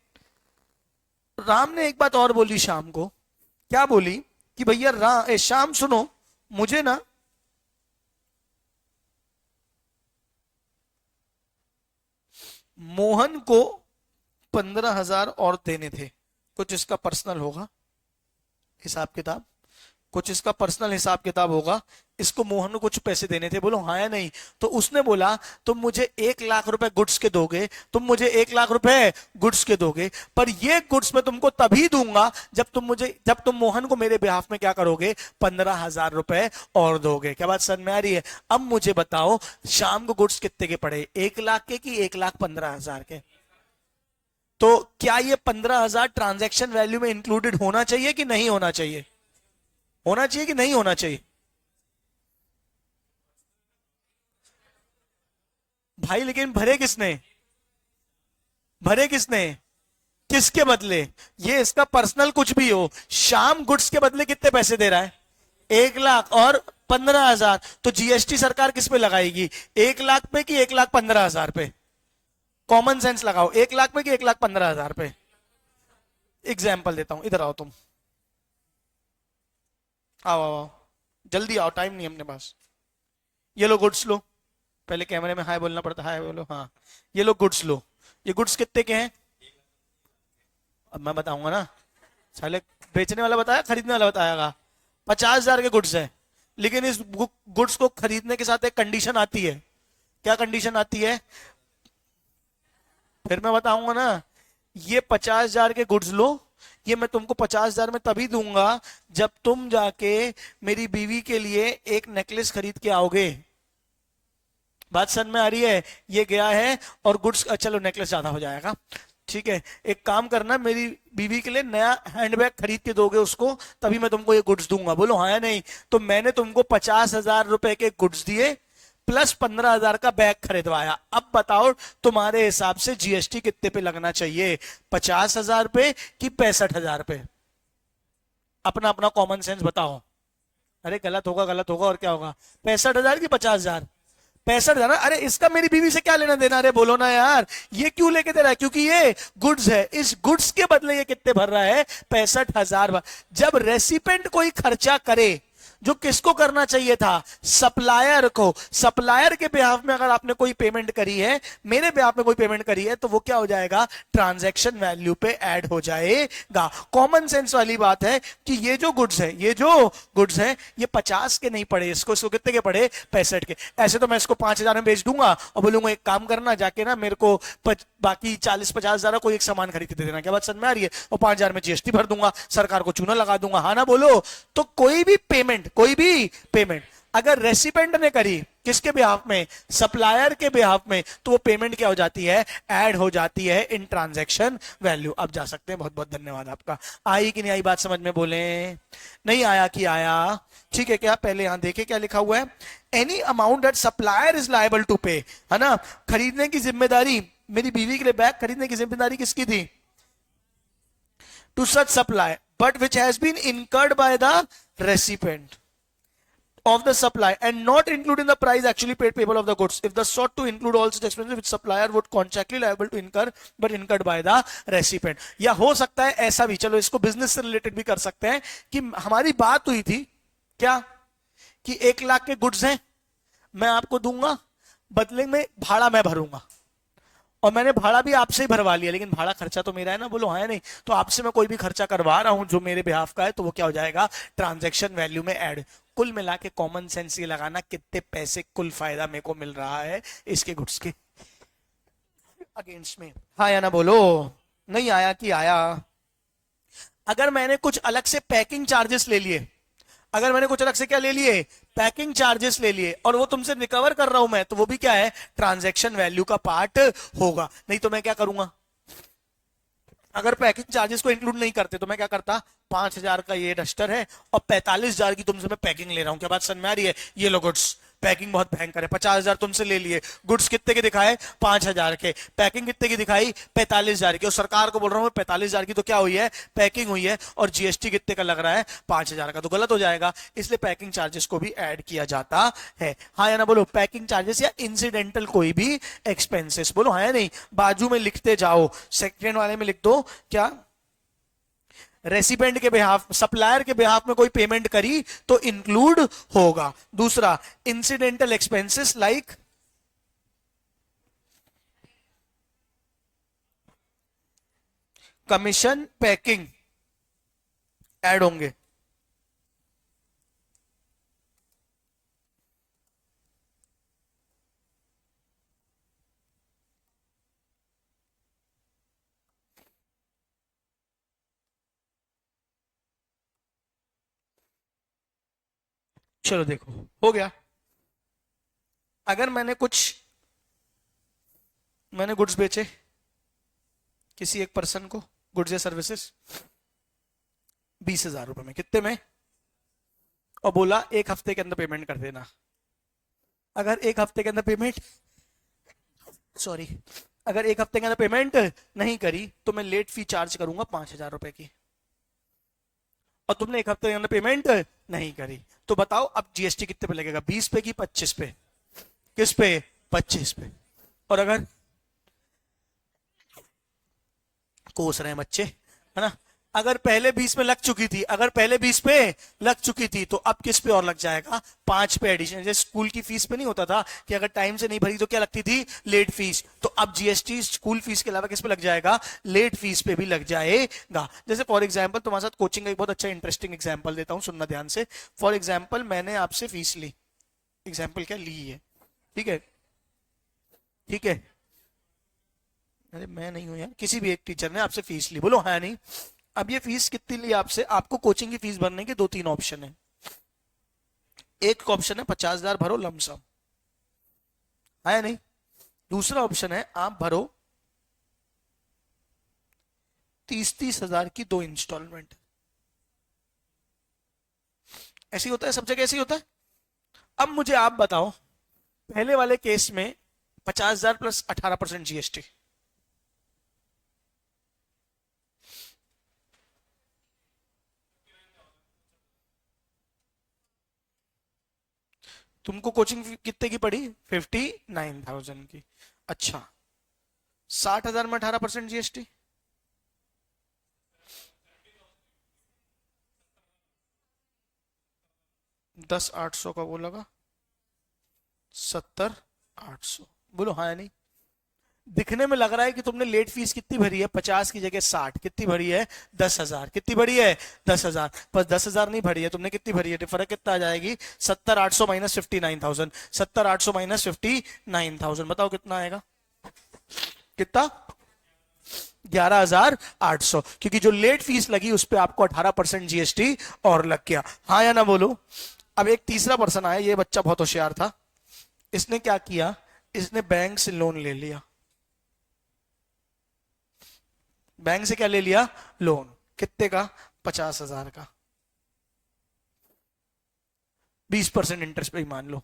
राम ने एक बात और बोली शाम को। क्या बोली? कि भैया शाम सुनो, मुझे ना मोहन को 15,000 और देने थे। कुछ इसका पर्सनल होगा हिसाब किताब, कुछ इसका पर्सनल हिसाब किताब होगा, इसको मोहन को कुछ पैसे देने थे। बोलो हाँ या नहीं? तो उसने बोला तुम मुझे 1 लाख रुपए गुड्स के दोगे, तुम मुझे 1 लाख रुपए गुड्स के दोगे, पर ये गुड्स मैं तुमको तभी दूंगा जब तुम मोहन को मेरे बिहाफ में क्या करोगे? 15,000 रुपए और दोगे। क्या बात समझ में आ रही है? अब मुझे बताओ, शाम को गुड्स कितने के पड़े? 1 लाख के कि 1,15,000 के? तो क्या ये 15,000 ट्रांजैक्शन वैल्यू में इंक्लूडेड होना चाहिए कि नहीं होना चाहिए? होना चाहिए कि नहीं होना चाहिए? भाई लेकिन भरे किसने? भरे किसने? किसके बदले? ये इसका पर्सनल कुछ भी हो, शाम गुड्स के बदले कितने पैसे दे रहा है? 1 लाख और 15,000। तो जीएसटी सरकार किस पे लगाएगी? 1 लाख पे कि 1,15,000 पे? कॉमन सेंस लगाओ, 1 लाख पे कि 1,15,000 पे? एग्जाम्पल देता हूं, इधर आओ तुम, आओ आओ आओ, जल्दी आओ, टाइम नहीं अपने पास। ये लो गुड्स लो, पहले कैमरे में हाय बोलना पड़ता, हाय बोलो, हाँ। ये लो गुड्स लो, ये गुड्स कितने के हैं? अब मैं बताऊंगा ना, साले बेचने वाला बताया खरीदने वाला बताएगा। 50,000 के गुड्स है, लेकिन इस गुड्स को खरीदने के साथ एक कंडीशन आती है। क्या कंडीशन आती है? फिर मैं बताऊंगा ना। ये 50,000 के गुड्स लो, ये मैं तुमको 50,000 में तभी दूंगा जब तुम जाके मेरी बीवी के लिए एक नेकलेस खरीद के आओगे। बात समझ में आ रही है? ये गया है और गुड्स, चलो नेकलेस ज्यादा हो जाएगा, ठीक है, एक काम करना, मेरी बीवी के लिए नया हैंडबैग खरीद के दोगे उसको, तभी मैं तुमको ये गुड्स दूंगा। बोलो हाँ या नहीं? तो मैंने तुमको 50,000 रुपए के गुड्स दिए प्लस 15,000 का बैग खरीदवाया। अब बताओ तुम्हारे हिसाब से जीएसटी कितने पे लगना चाहिए? 50,000 पे कि 65,000 पे? अपना अपना कॉमन सेंस बताओ। अरे गलत होगा, गलत होगा और क्या होगा? 65,000 कि 50,000? 65,000। अरे इसका मेरी बीवी से क्या लेना देना? अरे बोलो ना यार, ये क्यों लेके दे रहा है? क्योंकि ये गुड्स है, इस गुड्स के बदले ये कितने भर रहा है? 65,000। जब रेसिपेंट कोई खर्चा करे, जो किसको करना चाहिए था? सप्लायर को। सप्लायर के बिहाफ में अगर आपने कोई पेमेंट करी है, मेरे बिहाफ में कोई पेमेंट करी है, तो वो क्या हो जाएगा? ट्रांजैक्शन वैल्यू पे ऐड हो जाएगा। कॉमन सेंस वाली बात है कि ये जो गुड्स है, ये 50 के नहीं पड़े, इसको कितने के पड़े? 65 के। ऐसे तो मैं इसको 5,000 में बेच दूंगा और बोलूंगा एक काम करना, जाके ना मेरे को बाकी 40-50,000 कोई एक सामान खरीद के दे देना। क्या बात समझ में आ रही है? और 5,000 में जीएसटी भर दूंगा, सरकार को चूना लगा दूंगा। हाँ ना बोलो? तो कोई भी पेमेंट अगर रेसिपेंट ने करी, किसके बिहाफ में? सप्लायर के बिहाफ में, तो वो पेमेंट क्या हो जाती है? ऐड हो जाती है इन ट्रांजैक्शन वैल्यू। अब जा सकते हैं। बहुत बहुत धन्यवाद आपका। आई कि नहीं आई बात समझ में? बोले नहीं आया कि आया? ठीक है क्या? पहले यहां देखे क्या लिखा हुआ है? Any amount that supplier is liable to pay, है ना? खरीदने की जिम्मेदारी, मेरी बीवी के लिए बैग खरीदने की जिम्मेदारी किसकी थी? To such supply, but which has been incurred by the recipient of the supply and not including the price actually paid payable of the goods. If the sought to include all such expenses which supplier would contractually liable to incur but incurred by the recipient. या हो सकता है ऐसा भी, चलो इसको business से related भी कर सकते हैं कि हमारी बात हुई थी क्या कि 1 लाख के गुड्स हैं, मैं आपको दूंगा, बदले में भाड़ा मैं भरूंगा, और मैंने भाड़ा भी आपसे ही भरवा लिया, लेकिन भाड़ा खर्चा तो मेरा है ना, बोलो हाँ या नहीं। तो आपसे मैं कोई भी खर्चा करवा रहा हूं जो मेरे बिहाफ का है, तो वो क्या हो जाएगा, ट्रांजैक्शन वैल्यू में ऐड। कुल मिला के कॉमन सेंस ये लगाना कितने पैसे कुल फायदा मेरे को मिल रहा है इसके गुड्स के अगेंस्ट में। हाँ या ना बोलो, नहीं आया कि आया। अगर मैंने कुछ अलग से पैकिंग चार्जेस ले लिए, अगर मैंने कुछ अलग से क्या ले लिए, पैकिंग चार्जेस ले लिए, और वो तुमसे रिकवर कर रहा हूं मैं, तो वो भी क्या है, ट्रांजैक्शन वैल्यू का पार्ट होगा। नहीं तो मैं क्या करूंगा, अगर पैकिंग चार्जेस को इंक्लूड नहीं करते तो मैं क्या करता, 5,000 का ये डस्टर है और 45,000 की तुमसे मैं पैकिंग ले रहा हूं, क्या बात समझ में आ रही है, ये लो गुड्स, पैकिंग बहुत भयंकर है, 50,000 तुमसे ले लिए, गुड्स कितने के दिखाए, 5,000 के, पैकिंग कितने की दिखाई, 45,000 की, और सरकार को बोल रहा हूं 45,000 की तो क्या हुई है, पैकिंग हुई है, और जीएसटी कितने का लग रहा है, 5,000 का, तो गलत हो जाएगा, इसलिए पैकिंग चार्जेस को भी ऐड किया जाता है। हाँ या ना बोलो, पैकिंग चार्जेस या इंसिडेंटल कोई भी एक्सपेंसेस, बोलो हाँ या नहीं, बाजू में लिखते जाओ, सेकंड वाले में लिख दो क्या, रेसिपेंट के बिहाफ, सप्लायर के बिहाफ में कोई पेमेंट करी तो इंक्लूड होगा। दूसरा, incidental expenses like commission, packing add होंगे। चलो देखो, हो गया। अगर मैंने गुड्स बेचे किसी एक पर्सन को, गुड्स या सर्विसेज 20,000 रुपए में, कितने में, और बोला एक हफ्ते के अंदर पेमेंट कर देना। अगर एक हफ्ते के अंदर पेमेंट, सॉरी, अगर एक हफ्ते के अंदर पेमेंट नहीं करी तो मैं लेट फी चार्ज करूंगा 5,000 रुपए की, और तुमने एक हफ्ते के अंदर पेमेंट नहीं करी, तो बताओ अब जीएसटी कितने पे लगेगा, 20 पे की 25 पे, किस पे, 25 पे। और अगर कोस रहे हैं बच्चे, है ना, अगर पहले 20 में लग चुकी थी, अगर पहले 20 पे लग चुकी थी तो अब किस पे और लग जाएगा, 5 पे एडिशन। जैसे स्कूल की फीस पे नहीं होता था कि अगर टाइम से नहीं भरी तो क्या लगती थी, लेट फीस, तो अब जीएसटी स्कूल फीस के अलावा किस पे लग जाएगा, लेट फीस पे भी लग जाएगा। जैसे फॉर एग्जाम्पल तुम्हारे साथ कोचिंग का एक बहुत अच्छा इंटरेस्टिंग एग्जाम्पल देता हूं, सुनना ध्यान से। फॉर एग्जाम्पल मैंने आपसे फीस ली, एग्जाम्पल क्या ली है, ठीक है, ठीक है, अरे मैं नहीं हूं यार, किसी भी एक टीचर ने आपसे फीस ली, बोलो हाँ नहीं। अब ये फीस कितनी ली आपसे, आपको कोचिंग की फीस भरने के 2-3 ऑप्शन है। एक ऑप्शन है 50,000 भरो लमसम, है या नहीं। दूसरा ऑप्शन है आप भरो 30-30,000 की 2 इंस्टॉलमेंट। ऐसी होता है सब जगह, ऐसी होता है। अब मुझे आप बताओ, पहले वाले केस में 50,000 प्लस 18% जीएसटी, तुमको कोचिंग कितने की पड़ी, 59,000 की। अच्छा, 60,000 में 18% जीएसटी, 10,800 का वो लगा, 70,800, बोलो हाँ या नहीं। दिखने में लग रहा है कि तुमने लेट फीस कितनी भरी है, 50 की जगह 60, कितनी भरी है, 10,000, कितनी भरी है, 10,000, पर 10,000 नहीं भरी है तुमने, कितनी भरी है, तो फर्क कितना आ जाएगी, 70,800 माइनस 59,000, 70,800 माइनस 59,000, बताओ कितना आएगा, कितना, 11,800, क्योंकि जो लेट फीस लगी उस पर आपको 18% जीएसटी और लग गया। हाँ या ना बोलो। अब एक तीसरा पर्सन आया, ये बच्चा बहुत होशियार था, इसने क्या किया, इसने बैंक से लोन ले लिया, बैंक से क्या ले लिया, लोन, कितने का, 50,000 का, 20% इंटरेस्ट पे ही मान लो,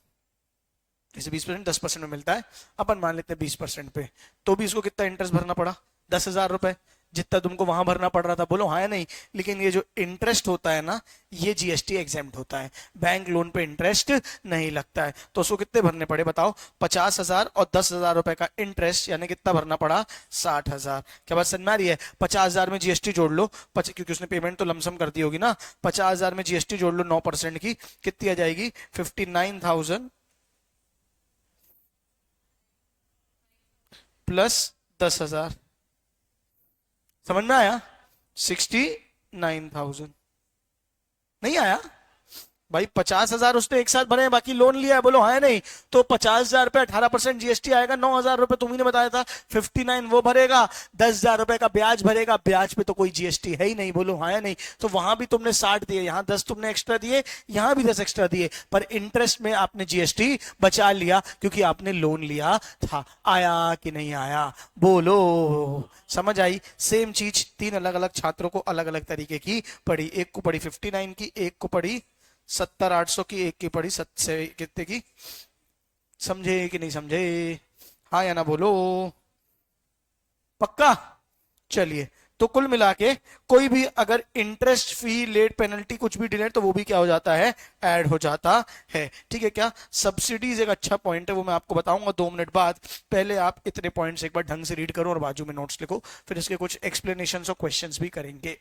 जैसे 20% 10% में मिलता है, अपन मान लेते हैं 20% पे, तो भी इसको कितना इंटरेस्ट भरना पड़ा, 10,000 रुपए, जितना तुमको वहां भरना पड़ रहा था, बोलो हाँ या नहीं। लेकिन ये जो इंटरेस्ट होता है ना, ये जीएसटी एग्जेम्प्ट होता है, बैंक लोन पे इंटरेस्ट नहीं लगता है, तो उसको कितने भरने पड़े बताओ, 50,000 और 10,000 रुपए का इंटरेस्ट, यानी कितना भरना पड़ा, 60,000। क्या बात समझ में आ रही है, 50,000 में जीएसटी जोड़ लो, क्योंकि उसने पेमेंट तो लमसम कर दी होगी ना, 50,000 में जीएसटी जोड़ लो 9% की, कितनी आ जाएगी, 59,000 प्लस 10,000। समझ में आया? 69,000। नहीं आया भाई? 50,000 उसने एक साथ भरे हैं, बाकी लोन लिया है, बोलो हाँ या नहीं? तो 50,000 पे 18% जीएसटी आएगा, 9,000 रुपए तुम्ही ने बताया था, 59 वो भरेगा, 10,000 रुपए का ब्याज भरेगा, ब्याज पे तो कोई जीएसटी है ही नहीं, बोलो हाँ या नहीं? तो वहां भी तुमने 60 दिए, यहां 10 तुमने एक्स्ट्रा दिए, यहां भी 10 एक्स्ट्रा दिए, पर इंटरेस्ट में आपने जीएसटी बचा लिया क्योंकि आपने लोन लिया था। आया कि नहीं आया? बोलो। समझ आई? सेम चीज तीन अलग अलग छात्रों को अलग अलग तरीके की पड़ी, एक को पड़ी 59 की, एक को पड़ी 70,800 की, एक की पड़ी से कितने की? समझे कि नहीं समझे? हाँ या ना बोलो? पक्का? चलिए, तो कुल मिला के कोई भी अगर इंटरेस्ट फी लेट पेनल्टी कुछ भी डिले तो वो भी क्या हो जाता है? ऐड हो जाता है। ठीक है क्या? सब्सिडीज एक अच्छा पॉइंट है, वो मैं आपको बताऊंगा 2 मिनट बाद। पहले आप इतने पॉइंट्स एक बार ढंग से रीड करो और बाजू में नोट्स लिखो, फिर इसके कुछ एक्सप्लेनेशन और क्वेश्चंस भी करेंगे।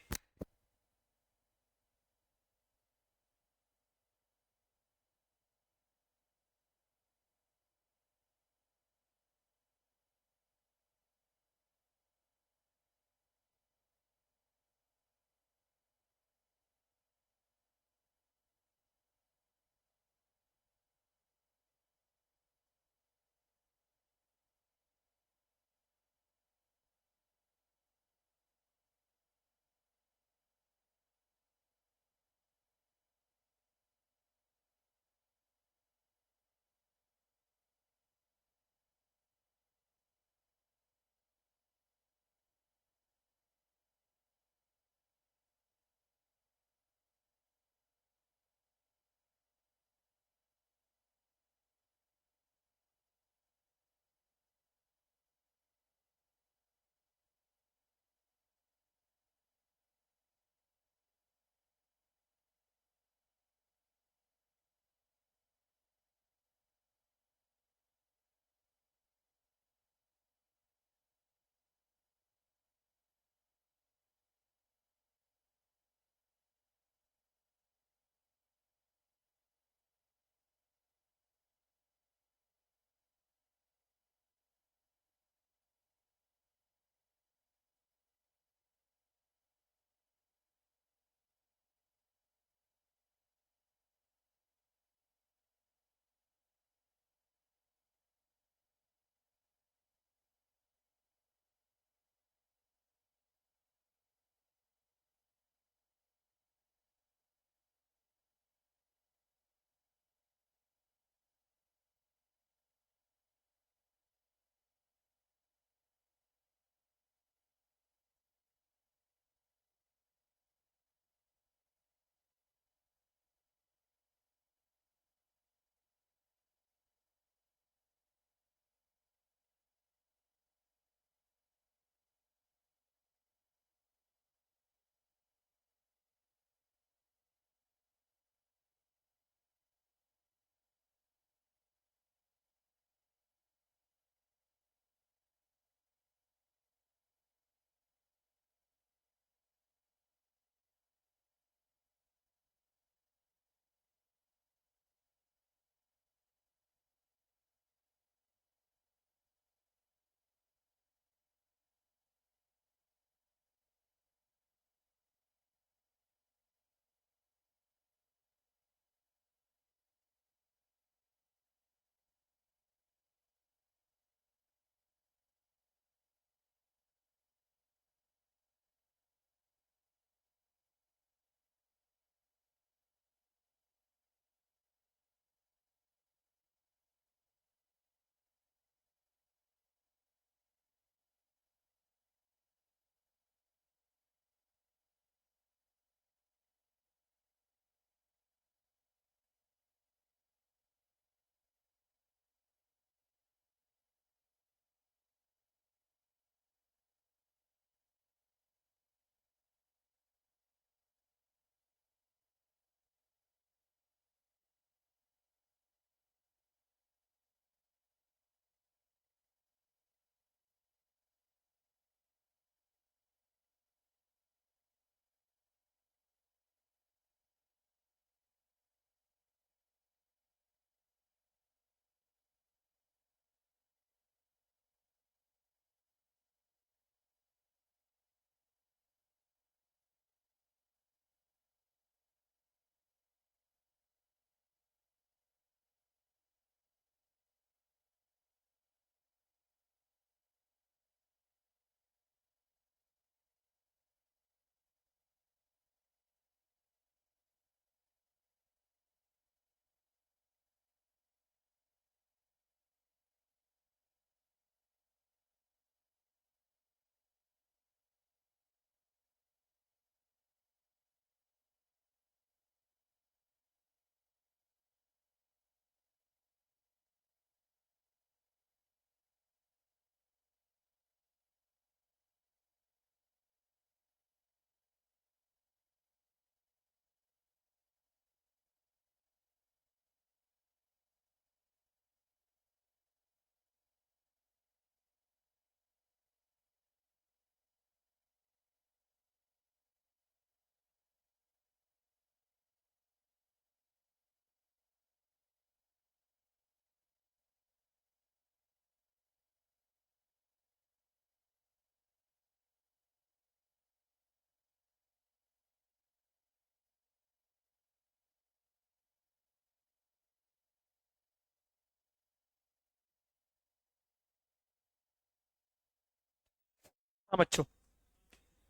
हाँ बच्चों,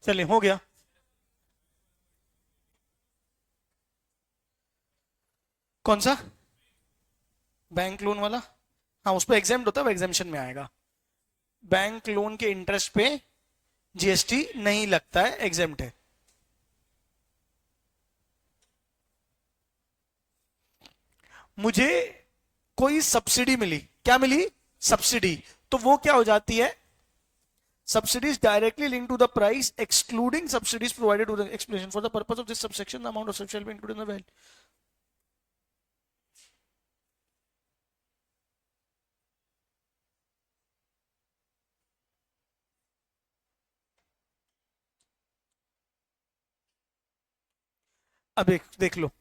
चलिए हो गया। कौन सा? बैंक लोन वाला? हाँ, उस पर एग्जाम्प्ट होता है, वो एग्जाम्पशन में आएगा। बैंक लोन के इंटरेस्ट पे जीएसटी नहीं लगता है, एग्जाम्प्ट है। मुझे कोई सब्सिडी मिली, क्या मिली? सब्सिडी। तो वो क्या हो जाती है? Subsidies directly linked to the price, excluding subsidies provided to the explanation. For the purpose of this subsection, the amount of subsidy shall be included in the value. अब देख लो,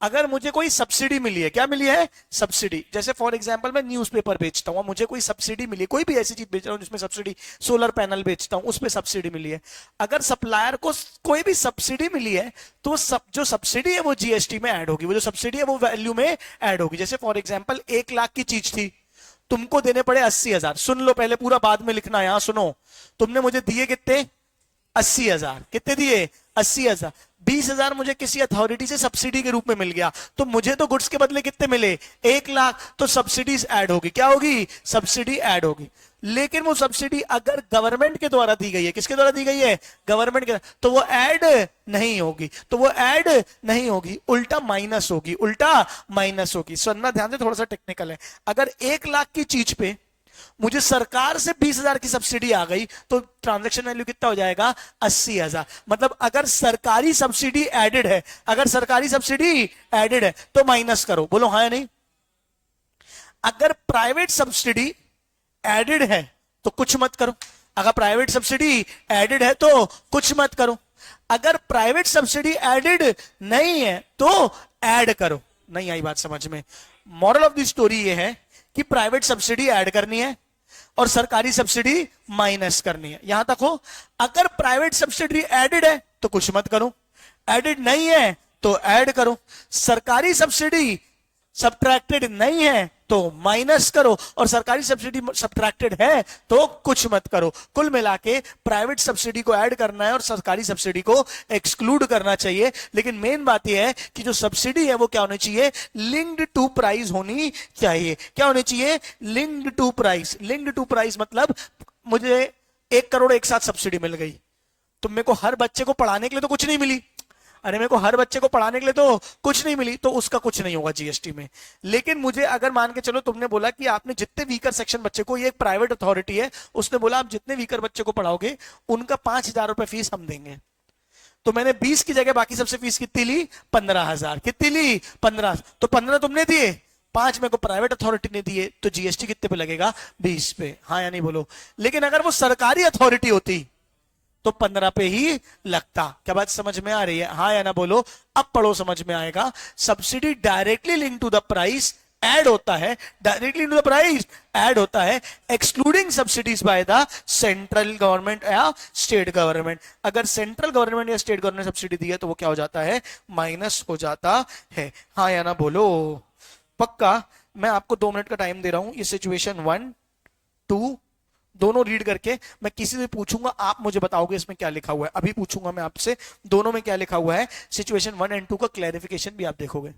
अगर मुझे कोई सब्सिडी मिली है, क्या मिली है? सब्सिडी। जैसे फॉर एग्जांपल मैं न्यूज़पेपर बेचता हूं, मुझे कोई सब्सिडी मिली है, कोई भी ऐसी चीज बेच रहा हूं जिसमें सब्सिडी, सोलर पैनल बेचता हूं उस पर सब्सिडी मिली है। अगर सप्लायर को कोई भी सब्सिडी मिली है तो जो सब्सिडी है वो जीएसटी में ऐड होगी, वो जो सब्सिडी है वो वैल्यू में ऐड होगी। जैसे फॉर एग्जाम्पल 1 लाख की चीज थी, तुमको देने पड़े 80,000। सुन लो पहले, पूरा बाद में लिखना, यहां सुनो। तुमने मुझे दिए कितने? 80,000। कितने दिए? 80,000। 20,000 मुझे किसी अथॉरिटी से सब्सिडी के रूप में मिल गया, तो मुझे तो गुड्स के बदले कितने मिले? 1 लाख। तो सब्सिडीज ऐड होगी, क्या होगी? सब्सिडी ऐड होगी। लेकिन वो सब्सिडी अगर गवर्नमेंट के द्वारा दी गई है, किसके द्वारा दी गई है? गवर्नमेंट के, तो वो ऐड नहीं होगी, तो वो ऐड नहीं होगी, उल्टा माइनस होगी, उल्टा माइनस होगी। सुनना ध्यान से, थोड़ा सा टेक्निकल है। अगर 1 लाख की चीज पे मुझे सरकार से 20,000 की सब्सिडी आ गई, तो ट्रांजैक्शन वैल्यू कितना हो जाएगा? 80,000। मतलब अगर सरकारी सब्सिडी एडेड है, अगर सरकारी सब्सिडी एडेड है तो माइनस करो, बोलो हाँ या नहीं। अगर प्राइवेट सब्सिडी एडेड है तो कुछ मत करो, अगर प्राइवेट सब्सिडी एडेड है तो कुछ मत करो। अगर प्राइवेट सब्सिडी एडेड नहीं है तो ऐड करो। नहीं आई बात समझ में? मॉरल ऑफ द स्टोरी ये है कि प्राइवेट सब्सिडी ऐड करनी है और सरकारी सब्सिडी माइनस करनी है। यहां तक हो। अगर प्राइवेट सब्सिडी एडेड है तो कुछ मत करो, एडेड नहीं है तो ऐड करो। सरकारी सब्सिडी सब्ट्रैक्टेड नहीं है तो माइनस करो, और सरकारी सब्सिडी सब्ट्रैक्टेड है तो कुछ मत करो। कुल मिला के प्राइवेट सब्सिडी को ऐड करना है और सरकारी सब्सिडी को एक्सक्लूड करना चाहिए। लेकिन मेन बात यह है कि जो सब्सिडी है वो क्या होनी चाहिए? लिंक्ड टू प्राइस होनी चाहिए। क्या होनी चाहिए? Linked to price. Linked to price मतलब मुझे 1 करोड़ एक साथ सब्सिडी मिल गई, तो मेरे को हर बच्चे को पढ़ाने के लिए तो कुछ नहीं मिली, अरे मेरे को हर बच्चे को पढ़ाने के लिए तो कुछ नहीं मिली, तो उसका कुछ नहीं होगा जीएसटी में। लेकिन मुझे अगर मान के चलो, तुमने बोला कि आपने जितने वीकर सेक्शन बच्चे को, ये एक प्राइवेट अथॉरिटी है, उसने बोला आप जितने वीकर बच्चे को पढ़ाओगे उनका 5,000 रुपए फीस हम देंगे। तो मैंने 20 की जगह बाकी सबसे फीस कितनी ली? 15,000। कितनी ली? 15। तो 15 तुमने दिए, 5 मेरे को प्राइवेट अथॉरिटी ने दिए, तो जीएसटी कितने पे लगेगा? 20 पे। हाँ या नहीं बोलो। लेकिन अगर वो सरकारी अथॉरिटी होती तो 15 पे ही लगता। क्या बात समझ में आ रही है? हाँ या ना बोलो। अब पढ़ो, समझ में आएगा। Subsidy directly link to the price add होता है, directly to the price add होता है, excluding subsidies by the central government या स्टेट गवर्नमेंट। अगर सेंट्रल गवर्नमेंट या स्टेट गवर्नमेंट सब्सिडी दी है तो वो क्या हो जाता है? माइनस हो जाता है। हाँ या ना बोलो। पक्का? मैं आपको 2 मिनट का टाइम दे रहा हूं, ये सिचुएशन 1 2 दोनों रीड करके मैं किसी से पूछूंगा, आप मुझे बताओगे इसमें क्या लिखा हुआ है। अभी पूछूंगा मैं आपसे दोनों में क्या लिखा हुआ है। सिचुएशन 1 और 2 का क्लैरिफिकेशन भी आप देखोगे।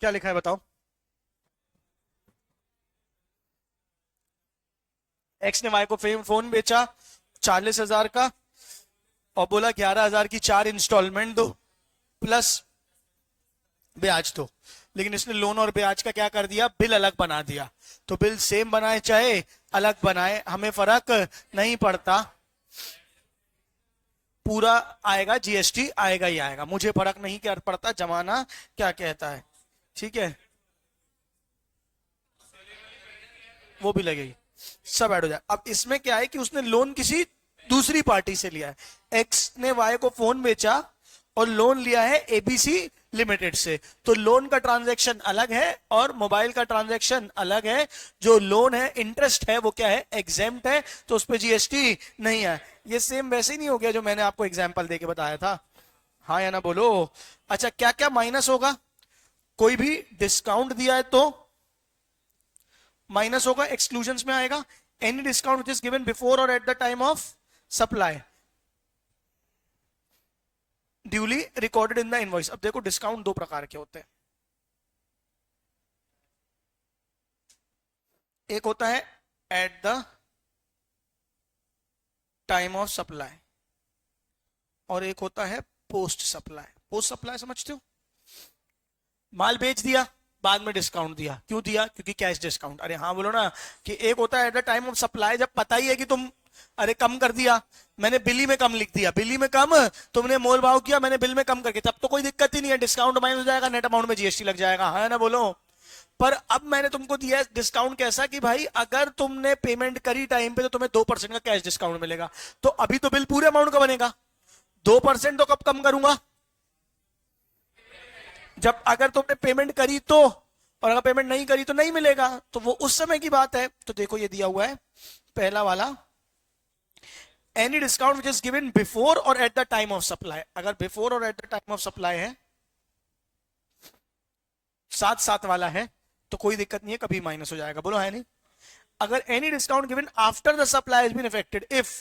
क्या लिखा है बताओ। एक्स ने वाई को फोन बेचा 40,000 का और बोला 11,000 की 4 इंस्टॉलमेंट दो प्लस ब्याज दो, लेकिन इसने लोन और ब्याज का क्या कर दिया, बिल अलग बना दिया। तो बिल सेम बनाए चाहे अलग बनाए हमें फर्क नहीं पड़ता, पूरा आएगा, जीएसटी आएगा ही आएगा, मुझे फर्क नहीं क्या पड़ता जमाना क्या कहता है, ठीक है, वो भी लगेगी, सब ऐड हो जाए। अब इसमें क्या है कि उसने लोन किसी दूसरी पार्टी से लिया है। एक्स ने वाई को फोन बेचा और लोन लिया है एबीसी लिमिटेड से, तो लोन का ट्रांजैक्शन अलग है और मोबाइल का ट्रांजैक्शन अलग है। जो लोन है, इंटरेस्ट है, वो क्या है, एग्जेम्प्ट है, तो उस पर जीएसटी नहीं है। ये सेम वैसे ही नहीं हो गया जो मैंने आपको एग्जाम्पल देके बताया था, हाँ या ना बोलो। अच्छा, क्या क्या माइनस होगा, कोई भी डिस्काउंट दिया है तो माइनस होगा, एक्सक्लूजन्स में आएगा। Any discount which is given before or at the time of supply duly recorded in the invoice. अब देखो डिस्काउंट दो प्रकार के होते हैं, एक होता है eight the time of supply और एक होता है पोस्ट सप्लाई। पोस्ट सप्लाई समझते हो, माल बेच दिया बाद में डिस्काउंट दिया, क्यों दिया, क्योंकि कैश डिस्काउंट। अरे हाँ बोलो ना, कि एक होता है eight the time of supply, जब पता ही है कि तुम अरे कम कर दिया, मैंने बिली में कम लिख दिया, बिली में कम, तुमने मोल भाव किया, मैंने बिल में कम करके, तब तो कोई दिक्कत ही नहीं है, डिस्काउंट माइनस हो जाएगा, नेट अमाउंट में जीएसटी लग जाएगा, हाँ ना बोलो। पर अब मैंने तुमको दिया है डिस्काउंट कैसा कि भाई अगर तुमने पेमेंट करी टाइम पे तो तुम्हें 2% का कैश डिस्काउंट मिलेगा। तो अभी तो बिल पूरे अमाउंट का बनेगा, 2% तो कब कम करूंगा, जब अगर तुमने पेमेंट करी तो, और अगर पेमेंट नहीं करी तो नहीं मिलेगा, तो वो उस समय की बात है। तो देखो ये दिया हुआ है पहला वाला, any discount which is given before or at the time of supply. अगर before or at the time of supply है, साथ साथ वाला है, तो कोई दिक्कत नहीं है, कभी माइनस हो जाएगा, बोलो है नहीं। अगर any discount given after the supply has been effected if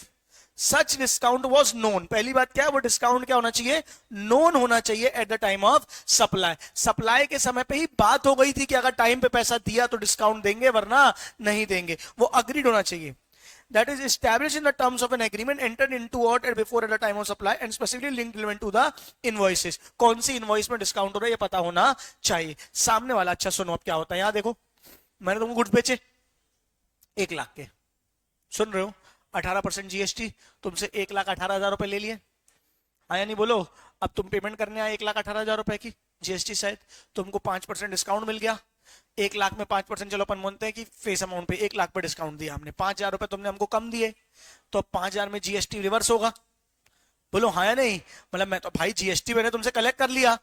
such discount was known, पहली बात क्या है, वो डिस्काउंट क्या होना चाहिए, नोन होना चाहिए eight the time of supply. Supply के समय पे ही बात हो गई थी कि अगर टाइम पे पैसा दिया तो डिस्काउंट देंगे वरना नहीं देंगे, वो अग्रीड होना चाहिए। That is established in the terms of an agreement entered into or before at the time of supply and specifically linked relevant to the invoices। कौन सी इनवॉइस में डिस्काउंट हो रहा है ये पता होना चाहिए। सामने वाला, अच्छा सुनो अब क्या होता है, यहां देखो मैंने तुमको गुड्स बेचे 1 लाख के, सुन रहे हो, 18% जीएसटी, तुमसे 1,18,000 रुपए ले लिए, आया नहीं बोलो। अब तुम पेमेंट करने आए 1,18,000 रुपए की जीएसटी सहित, तुमको 5% डिस्काउंट मिल गया। 1 लाख में 5%, चलो अपन मानते हैं कि फेस अमाउंट पे 1 लाख पे डिस्काउंट दिया हमने, 5,000 रुपए तुमने हमको कम दिए, तो 5,000 में जीएसटी रिवर्स होगा, बोलो हाँ या नहीं। मतलब मैं तो भाई जीएसटी मैंने तुमसे कलेक्ट कर लिया,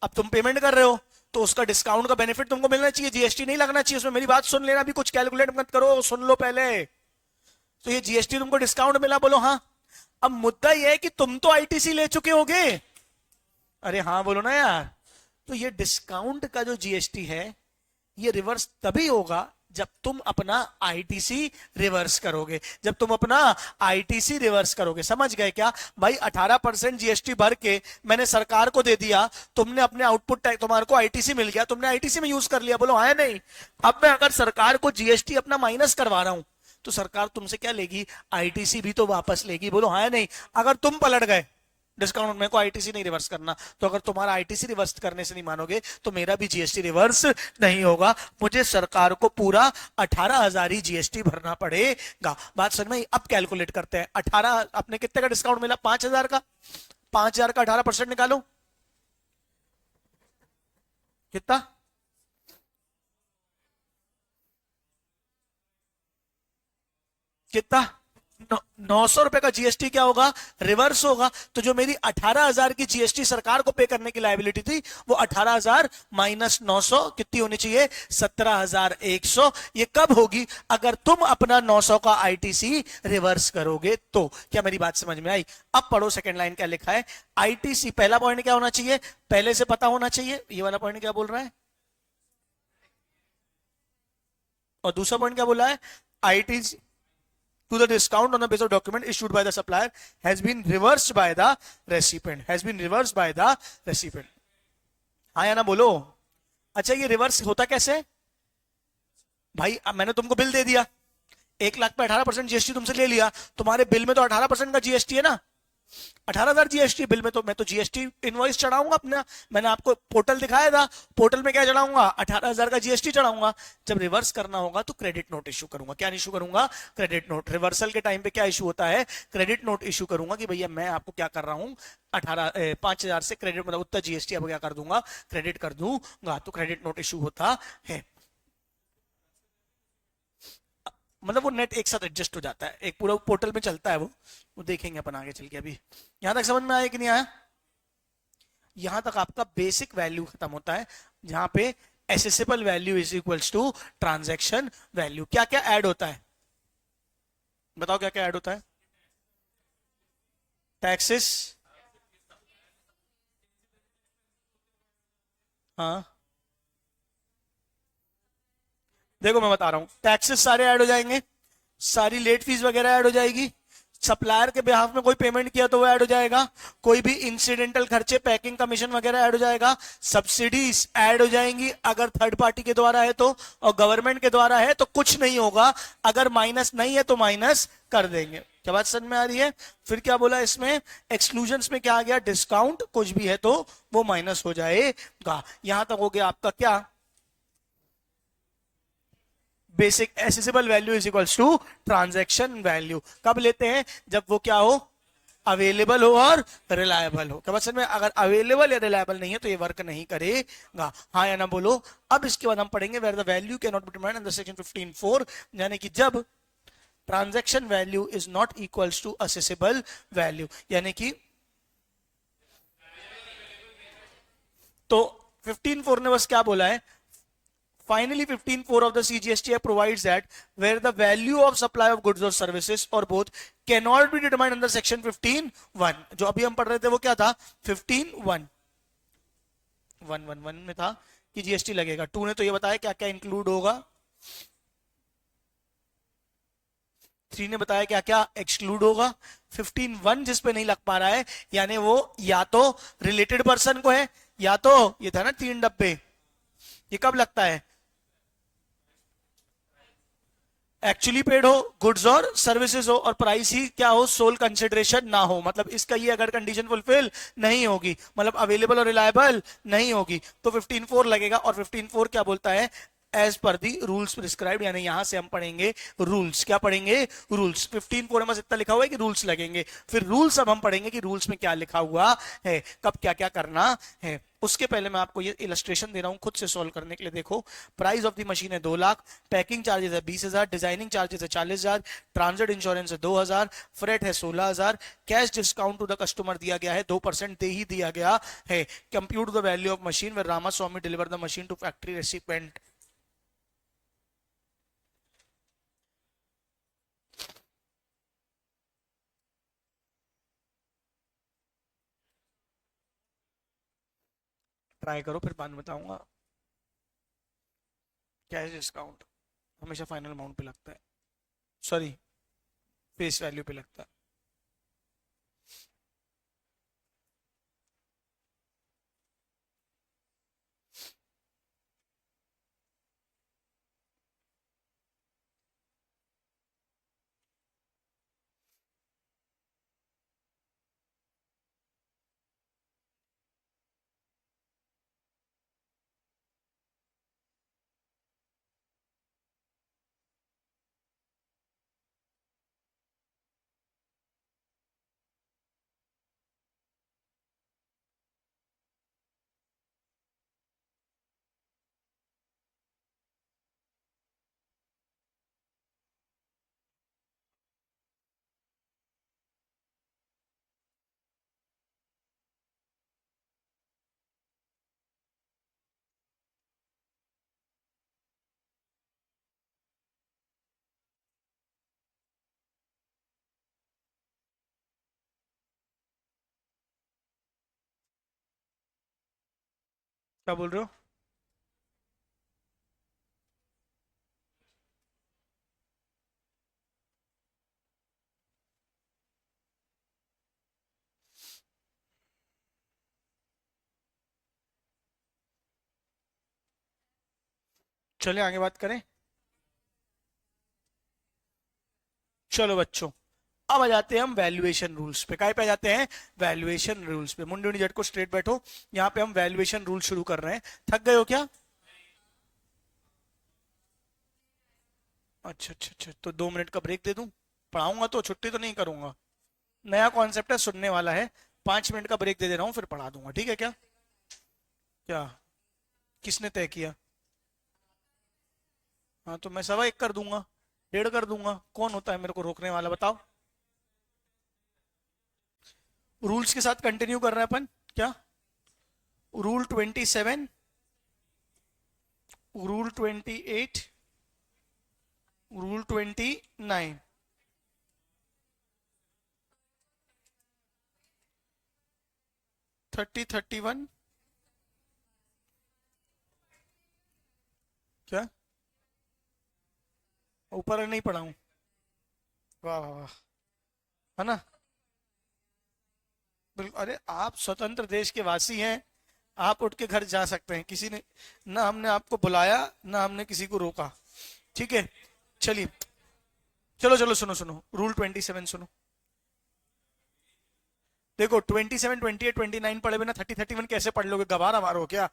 अब तुम पेमेंट कर रहे हो तो उसका डिस्काउंट का बेनिफिट तुमको मिलना चाहिए, जीएसटी नहीं लगना चाहिए उसमें। मेरी बात सुन लेना, अभी कुछ कैलकुलेट मत करो, सुन लो पहले। तो ये जीएसटी तुमको डिस्काउंट मिला, बोलो हाँ। अब मुद्दा ये है कि तुम तो आईटीसी ले चुके होगे, अरे हाँ बोलो ना यार। तो ये डिस्काउंट का जो जीएसटी है ये रिवर्स तभी होगा जब तुम अपना आईटीसी रिवर्स करोगे, जब तुम अपना आईटीसी रिवर्स करोगे, समझ गए क्या भाई। 18% जीएसटी भर के मैंने सरकार को दे दिया, तुमने अपने आउटपुट टैक्स, तुम्हारे को आईटीसी मिल गया, तुमने आईटीसी में यूज कर लिया, बोलो हाँ नहीं। अब मैं अगर सरकार को जीएसटी अपना माइनस करवा रहा हूं तो सरकार तुमसे क्या लेगी, आईटीसी भी तो वापस लेगी, बोलो हाँ नहीं। अगर तुम पलट गए डिस्काउंट, मेरे को आईटीसी नहीं रिवर्स करना, तो अगर तुम्हारा आईटीसी रिवर्स करने से नहीं मानोगे तो मेरा भी जीएसटी रिवर्स नहीं होगा, मुझे सरकार को पूरा 18,000 ही जीएसटी भरना पड़ेगा। बात समझ में। अब कैलकुलेट करते हैं, 18 अपने कितने का डिस्काउंट मिला, 5,000 का, 5,000 का 18% निकालो, कितना, कितना, 900 रुपए का जीएसटी क्या होगा, रिवर्स होगा। तो जो मेरी 18,000 की जीएसटी सरकार को पे करने की लायबिलिटी थी, वो 18,000 माइनस 900 कितनी होनी चाहिए, 17,100। ये कब होगी, अगर तुम अपना 900 का आईटीसी रिवर्स करोगे तो। क्या मेरी बात समझ में आई। अब पढ़ो सेकंड लाइन क्या लिखा है, आईटीसी, पहला पॉइंट क्या होना चाहिए, पहले से पता होना चाहिए, ये वाला पॉइंट क्या बोल रहा है, और दूसरा पॉइंट क्या बोला है, ITC to the discount on the basis of document issued by the supplier has been reversed by the recipient, has been reversed by the recipient। हाँ या ना बोलो। अच्छा ये रिवर्स होता कैसे है भाई? अब मैंने तुमको बिल दे दिया, 1 लाख पे 18% जीएसटी तुमसे ले लिया, तुम्हारे बिल में तो 18% का जीएसटी है ना, 18,000 जीएसटी बिल में, तो मैं तो जीएसटी इनवॉइस चढ़ाऊंगा अपना। मैंने आपको पोर्टल दिखाया था, पोर्टल में क्या चढ़ाऊंगा? 18,000 का जीएसटी चढ़ाऊंगा। जब रिवर्स करना होगा तो क्रेडिट नोट इशू करूंगा। क्या इशू करूंगा? Credit note. रिवर्सल के टाइम पे क्या इशू होता है? क्रेडिट नोट इशू करूंगा कि भैया मैं आपको क्या कर रहा हूं, 5,000 से क्रेडिट, मतलब उतना जीएसटी अब क्या कर दूंगा, क्रेडिट कर दूंगा। तो क्रेडिट नोट इशू होता है। मतलब वो नेट एक साथ एडजस्ट हो जाता है, एक पूरा पोर्टल में चलता है वो देखेंगे अपन आगे चल के। अभी यहां तक समझ में आया कि नहीं आया? यहां तक आपका बेसिक वैल्यू खत्म होता है, जहां पे assessable value is equals to transaction value. क्या क्या ऐड होता है बताओ, क्या क्या ऐड होता है? टैक्सेस, हाँ देखो मैं बता रहा हूं, टैक्सेस सारे ऐड हो जाएंगे, सारी लेट फीस वगैरह ऐड हो जाएगी, सप्लायर के बिहाफ में कोई पेमेंट किया तो वो ऐड हो जाएगा, कोई भी इंसिडेंटल खर्चे, पैकिंग कमीशन वगैरह ऐड हो जाएगा, सब्सिडीज ऐड हो जाएंगी अगर थर्ड पार्टी के द्वारा है तो, और गवर्नमेंट के द्वारा है तो कुछ नहीं होगा, अगर माइनस नहीं है तो माइनस कर देंगे। क्या बात समझ में आ रही है? फिर क्या बोला इसमें? एक्सक्लूजन्स में क्या आ गया? डिस्काउंट कुछ भी है तो वो माइनस हो जाएगा। यहां तक हो गया आपका क्या? Basic assessable value is equals to transaction value. कब लेते हैं? जब वो क्या हो? अवेलेबल हो और रिलायबल हो। क्या बात समझ में? अगर अवेलेबल या रिलायबल नहीं है तो ये वर्क नहीं करेगा। हाँ या ना बोलो। अब इसके बाद हम पढ़ेंगे where the value can not be determined under section 15(4), यानी कि जब transaction value is not equals to assessable value, यानी कि तो 15(4) ने बस क्या बोला है? Finally, 15(4) of the CGST Act provides that where the value of supply of goods or services or both cannot be determined under section 15(1), जो अभी हम पढ़ रहे थे वो क्या था? 15(1), 111 में था कि जीएसटी लगेगा। 2 ने तो ये बताया क्या क्या इंक्लूड होगा, 3 ने बताया क्या क्या एक्सक्लूड होगा, 15(1) जिस पे नहीं लग पा रहा है, यानी वो या तो रिलेटेड पर्सन को है, या तो ये था ना 3 डब्बे, ये कब लगता है? एक्चुअली पेड हो, गुड्स और सर्विसेज हो, और प्राइस ही क्या हो? सोल कंसिडरेशन ना हो। मतलब इसका ये अगर कंडीशन फुलफिल नहीं होगी, मतलब अवेलेबल और रिलायबल नहीं होगी, तो 15(4) लगेगा। और 15(4) क्या बोलता है? एज पर दी रूल्स प्रिस्क्राइब्ड, यानी यहां से हम पढ़ेंगे रूल्स। क्या पढ़ेंगे? रूल्स। 15(4) में बस इतना लिखा हुआ है कि रूल्स लगेंगे, फिर रूल्स अब हम पढ़ेंगे कि रूल्स में क्या लिखा हुआ है, कब क्या क्या करना है। उसके पहले मैं आपको ये इलस्ट्रेशन दे रहा हूं खुद से सॉल्व करने के लिए। देखो, प्राइस ऑफ द मशीन है 2 लाख, पैकिंग चार्जेस है 20,000, डिजाइनिंग चार्जेस है 40,000, ट्रांजिट इंश्योरेंस है 2,000, फ्रेट है 16,000, cash discount to the customer दिया गया है 2% दे ही दिया गया है। Compute the value of machine where Ramaswamy deliver the machine to factory recipient. Try करो, फिर बाद में बताऊंगा। कैश डिस्काउंट हमेशा फाइनल अमाउंट पे लगता है, सॉरी फेस वैल्यू पे लगता है। क्या बोल रहे हो? चले आगे बात करें। चलो बच्चों, अब आ जाते हैं हम वैल्यूएशन रूल्स पे। काय पे आ जाते हैं? वैल्यूएशन रूल्स पे। मुंडी मुंडी झटको स्ट्रेट बैठो। यहाँ पे हम वैल्यूएशन रूल शुरू कर रहे हैं। थक गए हो क्या? अच्छा अच्छा अच्छा, तो 2 मिनट का ब्रेक दे दूं? पढ़ाऊंगा तो, छुट्टी तो नहीं करूंगा। नया कॉन्सेप्ट है, सुनने वाला है। 5 मिनट का ब्रेक दे दे रहा हूं, फिर पढ़ा दूंगा, ठीक है क्या? क्या किसने तय किया? हाँ तो मैं 1:15 कर दूंगा, 1:30 कर दूंगा। कौन होता है मेरे को रोकने वाला, बताओ? रूल्स के साथ कंटिन्यू कर रहे हैं अपन क्या? Rule 27, rule 28, rule 29। 30, 31। क्या ऊपर नहीं पढ़ा हूं? वाह वाह वाह, है ना? बिल्कुल। अरे आप स्वतंत्र देश के वासी हैं, आप उठ के घर जा सकते हैं। किसी ने ना, हमने आपको बुलाया ना हमने किसी को रोका, ठीक है? चलिए, चलो चलो सुनो सुनो, रूल 27 सुनो। देखो 27, 28, 29 पढ़े बिना 30, 31 कैसे पढ़ लोगे? गवार मारो क्या?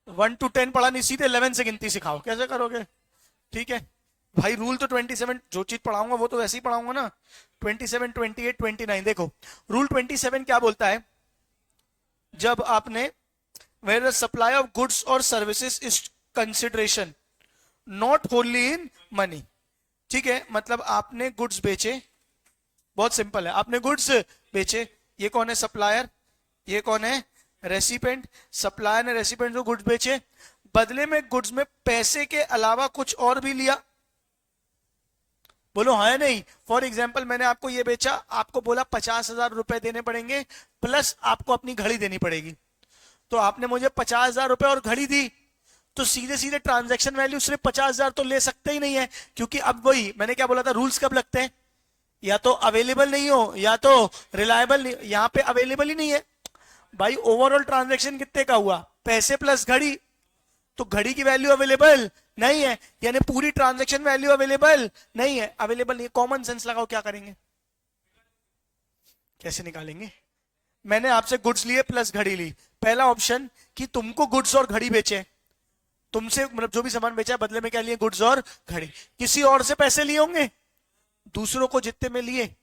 1 to 10 पढ़ा नहीं, सीधे 11 से गिनती सिखाओ, कैसे करोगे? ठीक है भाई, रूल तो 27, जो चीज पढ़ाऊंगा वो तो वैसे ही पढ़ाऊंगा ना। 27, 28, 29 देखो। रूल 27 क्या बोलता है? जब आपने, where the supply of goods or services is consideration not wholly in money। ठीक है, मतलब आपने गुड्स बेचे, बहुत सिंपल है, आपने गुड्स बेचे। ये कौन है? सप्लायर। ये कौन है? रेसिपेंट। सप्लायर ने रेसिपेंट को गुड्स बेचे, बदले में गुड्स में पैसे के अलावा कुछ और भी लिया। बोलो हाँ या नहीं? फॉर एग्जाम्पल मैंने आपको ये बेचा, आपको बोला 50,000 रुपए देने पड़ेंगे, प्लस आपको अपनी घड़ी देनी पड़ेगी। तो आपने मुझे 50,000 रुपए और घड़ी दी, तो सीधे सीधे ट्रांजैक्शन वैल्यू सिर्फ 50,000 तो ले सकते ही नहीं है, क्योंकि अब वही मैंने क्या बोला था, रूल्स कब लगते हैं? या तो अवेलेबल नहीं हो या तो रिलायबल नहीं। यहां पे अवेलेबल ही नहीं है भाई। ओवरऑल ट्रांजैक्शन कितने का हुआ? पैसे प्लस घड़ी, तो घड़ी की वैल्यू अवेलेबल नहीं है, यानी पूरी ट्रांजैक्शन वैल्यू अवेलेबल नहीं है। अवेलेबल नहीं, कॉमन सेंस लगाओ, क्या करेंगे? कैसे निकालेंगे? मैंने आपसे गुड्स लिए प्लस घड़ी ली। पहला ऑप्शन कि तुमको गुड्स और घड़ी बेचे, तुमसे मतलब जो भी सामान बेचा है बदले में क्या लिए? गुड्स और घड़ी। किसी और से पैसे लिए होंगे, दूसरों को जितने में लिए,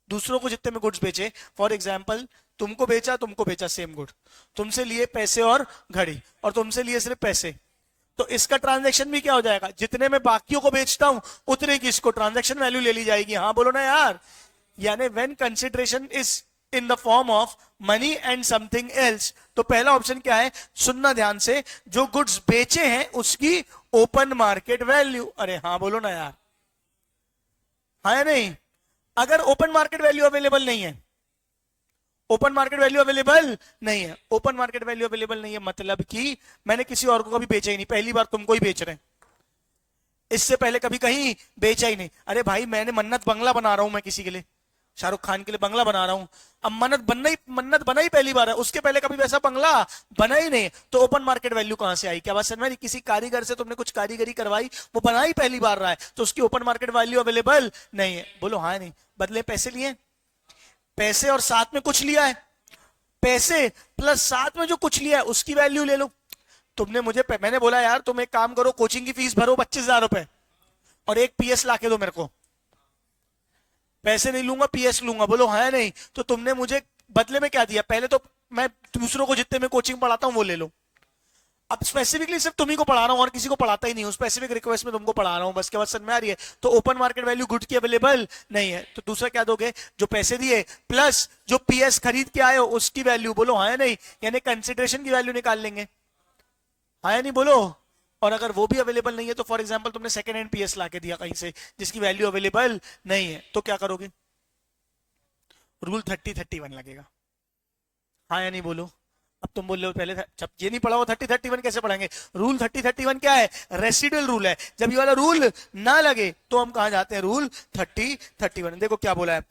दूसरों को जितने में गुड्स बेचे। फॉर एग्जाम्पल तुमको बेचा सेम गुड, तुमसे लिए पैसे और घड़ी, और तुमसे लिए सिर्फ पैसे। तो इसका ट्रांजैक्शन भी क्या हो जाएगा? जितने में बाकियों को बेचता हूं उतने की इसको ट्रांजैक्शन वैल्यू ले ली जाएगी। हाँ बोलो ना यार। यानी when consideration is in the form of money and something else, तो पहला ऑप्शन क्या है? सुनना ध्यान से, जो गुड्स बेचे हैं उसकी ओपन मार्केट वैल्यू। अरे हाँ बोलो ना यार, हाँ या नहीं? अगर ओपन मार्केट वैल्यू अवेलेबल नहीं है, ओपन मार्केट वैल्यू अवेलेबल नहीं है, ओपन मार्केट वैल्यू अवेलेबल नहीं है, मतलब कि मैंने किसी और को कभी बेचा ही नहीं, पहली बार तुमको ही बेच रहे हैं, इससे पहले कभी कहीं बेचा ही नहीं। अरे भाई मैंने मन्नत बंगला बना रहा हूं मैं किसी के लिए, शाहरुख खान के लिए बंगला बना रहा हूं, अब मन्नत बना ही पहली बार है, उसके पहले कभी वैसा बंगला बना ही नहीं, तो ओपन मार्केट वैल्यू कहां से आई? क्या बात समझ में? किसी कारीगर से तुमने कुछ कारीगरी करवाई, वो बना ही पहली बार रहा है, तो उसकी ओपन मार्केट वैल्यू अवेलेबल नहीं है। बोलो हाँ नहीं? बदले पैसे लिए, पैसे और साथ में कुछ लिया है, पैसे प्लस साथ में जो कुछ लिया है उसकी वैल्यू ले लो। तुमने मुझे, मैंने बोला यार तुम एक काम करो, कोचिंग की फीस भरो 25,000 रुपए और एक पीएस लाके दो मेरे को। पैसे नहीं लूंगा, पीएस लूंगा। बोलो हाँ नहीं? तो तुमने मुझे बदले में क्या दिया? पहले तो मैं दूसरों को जितने में कोचिंग पढ़ाता हूं वो ले लो। अब स्पेसिफिकली सिर्फ तुम्ही को पढ़ा रहा हूं और किसी को पढ़ाता ही नहीं हूं, स्पेसिफिक रिक्वेस्ट में तुमको पढ़ा रहा हूं बस, के बाद समझ में आ रही है? तो ओपन मार्केट वैल्यू गुड की अवेलेबल नहीं है, तो दूसरा क्या दोगे? जो पैसे दिए प्लस जो पीएस खरीद के आए हो उसकी वैल्यू। बोलो हाँ या नहीं? यानी कंसिडरेशन की वैल्यू निकाल लेंगे, हाँ या नहीं? बोलो। और अगर वो भी अवेलेबल नहीं है, तो फॉर एग्जांपल तुमने सेकंड हैंड पीएस लाके दिया कहीं से जिसकी वैल्यू अवेलेबल नहीं है, तो क्या करोगे? रूल 30, 31 लगेगा, हाँ या नहीं? बोलो। अब तुम बोल रहे हो पहले जब ये नहीं पढ़ा हो 30, 31 कैसे पढ़ेंगे? रूल 30, 31 क्या है? रेसिडुअल रूल है। जब ये वाला रूल ना लगे तो हम कहां जाते हैं? रूल 30, 31। देखो क्या बोला है,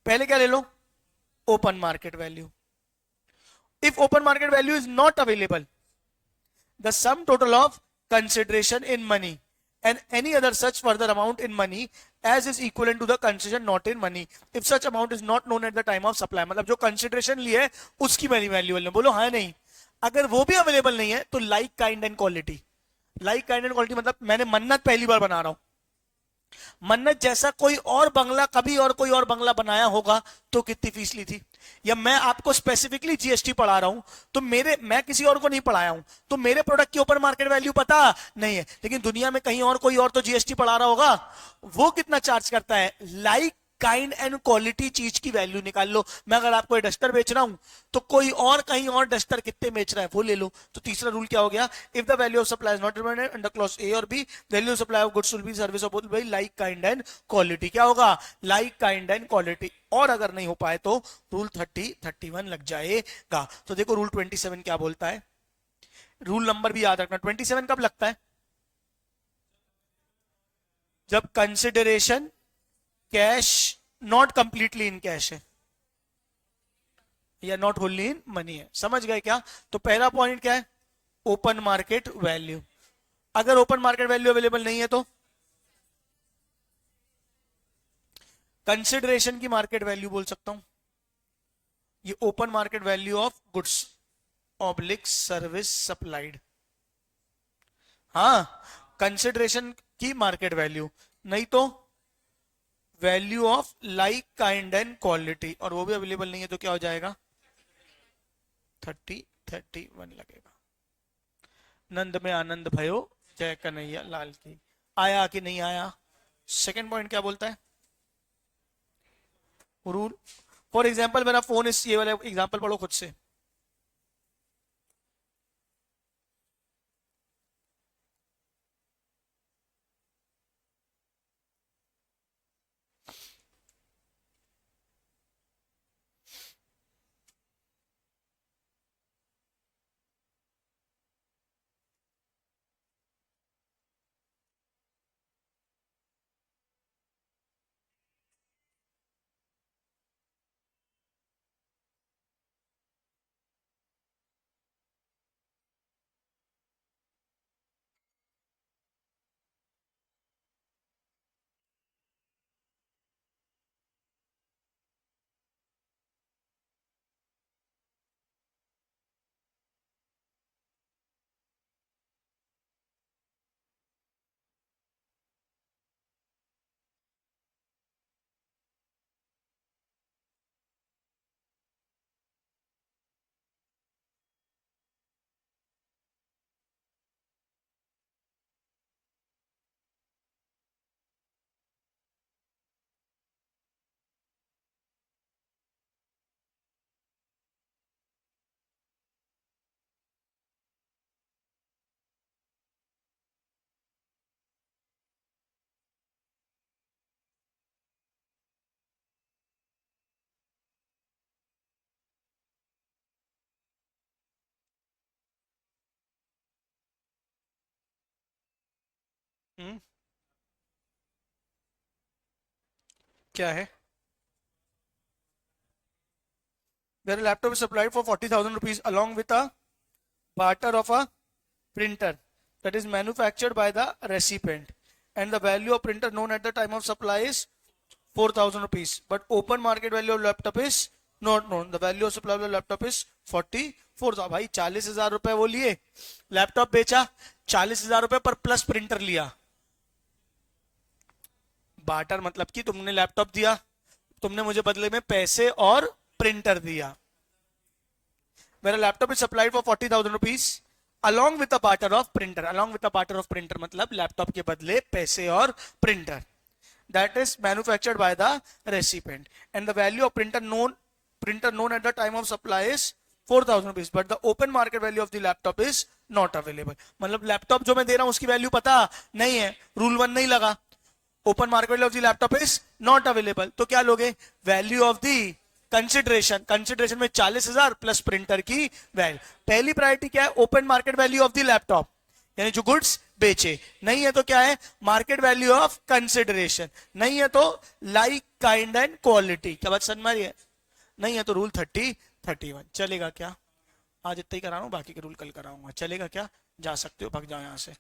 पहले क्या ले लो? Open market value. If open market value is not available, the sum total of consideration in money and any other such further amount in money as is equivalent to the consideration not in money if such amount is not known at the time of supply. मतलब जो consideration लिए उसकी valuable नहीं, बोलो हाँ नहीं. अगर वो भी अवेलेबल नहीं है तो like kind and quality. Like kind and quality मतलब मैंने मन्नत पहली बार बना रहा हूं, मन्नत जैसा कोई और बंगला कभी और कोई और बंगला बनाया होगा तो कितनी फीस ली थी, या मैं आपको स्पेसिफिकली जीएसटी पढ़ा रहा हूं तो मैं किसी और को नहीं पढ़ाया हूं तो मेरे प्रोडक्ट की ओपन मार्केट वैल्यू पता नहीं है, लेकिन दुनिया में कहीं और कोई और तो जीएसटी पढ़ा रहा होगा, वो कितना चार्ज करता है. लाइक काइंड एंड क्वालिटी चीज की वैल्यू निकाल लो. मैं अगर आपको डस्टर बेच रहा हूं तो कोई और कहीं और डस्टर कितने बेच रहा है वो ले लो. तो तीसरा रूल क्या हो गया, if the value of supply is not determined under clause a or b, value of supply of goods will be service of both by like kind and quality. क्या होगा, लाइक काइंड एंड क्वालिटी. और अगर नहीं हो पाए तो rule 31 लग जाएगा. तो देखो रूल 27 क्या बोलता है, रूल नंबर भी याद रखना. 27 कब लगता है, जब consideration cash not completely in cash है या नॉट होनली इन मनी है. समझ गए क्या. तो पहला पॉइंट क्या है, ओपन मार्केट वैल्यू. अगर ओपन मार्केट वैल्यू अवेलेबल नहीं है तो कंसिडरेशन की मार्केट वैल्यू बोल सकता हूं. ये open market value of goods oblique service supplied. हाँ, कंसिडरेशन की मार्केट वैल्यू, नहीं तो value of like kind and quality, और वो भी अवेलेबल नहीं है तो क्या हो जाएगा, 31 लगेगा. नंद में आनंद भयो जय कन्हैया लाल की. आया कि नहीं आया. सेकंड पॉइंट क्या बोलता है, रूल. फॉर एग्जाम्पल मेरा फोन इस, ये वाला एग्जाम्पल पढ़ो खुद से. क्या है, where a laptop is supplied for 40,000 rupees along with a barter of a printer that is manufactured by the recipient, and the value of printer known at the time of supply is 4,000 rupees, but open market value of laptop is not known. The value of supply of the laptop is 44,000. भाई 40,000 रुपए वो लिए, laptop बेचा 40,000 रुपए पर plus printer लिया. Barter मतलब कि तुमने लैपटॉप दिया, तुमने मुझे बदले में पैसे और प्रिंटर दिया. मेरा laptop is supplied for 40,000 rupees along with a barter of printer. Along with a barter of printer मतलब लैपटॉप के बदले पैसे और printer. That is manufactured by the recipient, and the value of printer known at the time of supply is 4,000 rupees, but the open market value of the laptop is not available. मतलब laptop जो मैं दे रहा हूं उसकी value पता नहीं है, rule 1 नहीं लगा. Open market value of the laptop is not available, तो क्या लोगे, value of the consideration. Consideration में 40,000 प्लस प्रिंटर की वैल्यू. पहली प्रायोरिटी क्या है, open market value of the laptop, यानी जो गुड्स बेचे. नहीं है तो क्या है, मार्केट वैल्यू ऑफ कंसिडरेशन. नहीं है तो लाइक काइंड एंड क्वालिटी. क्या बात समझ में आ रही है. नहीं है तो रूल 31 चलेगा क्या. आज इतना ही करा रहा हूं, बाकी के रूल कल कराऊंगा. चलेगा क्या. जा सकते हो, भाग जाओ यहाँ से।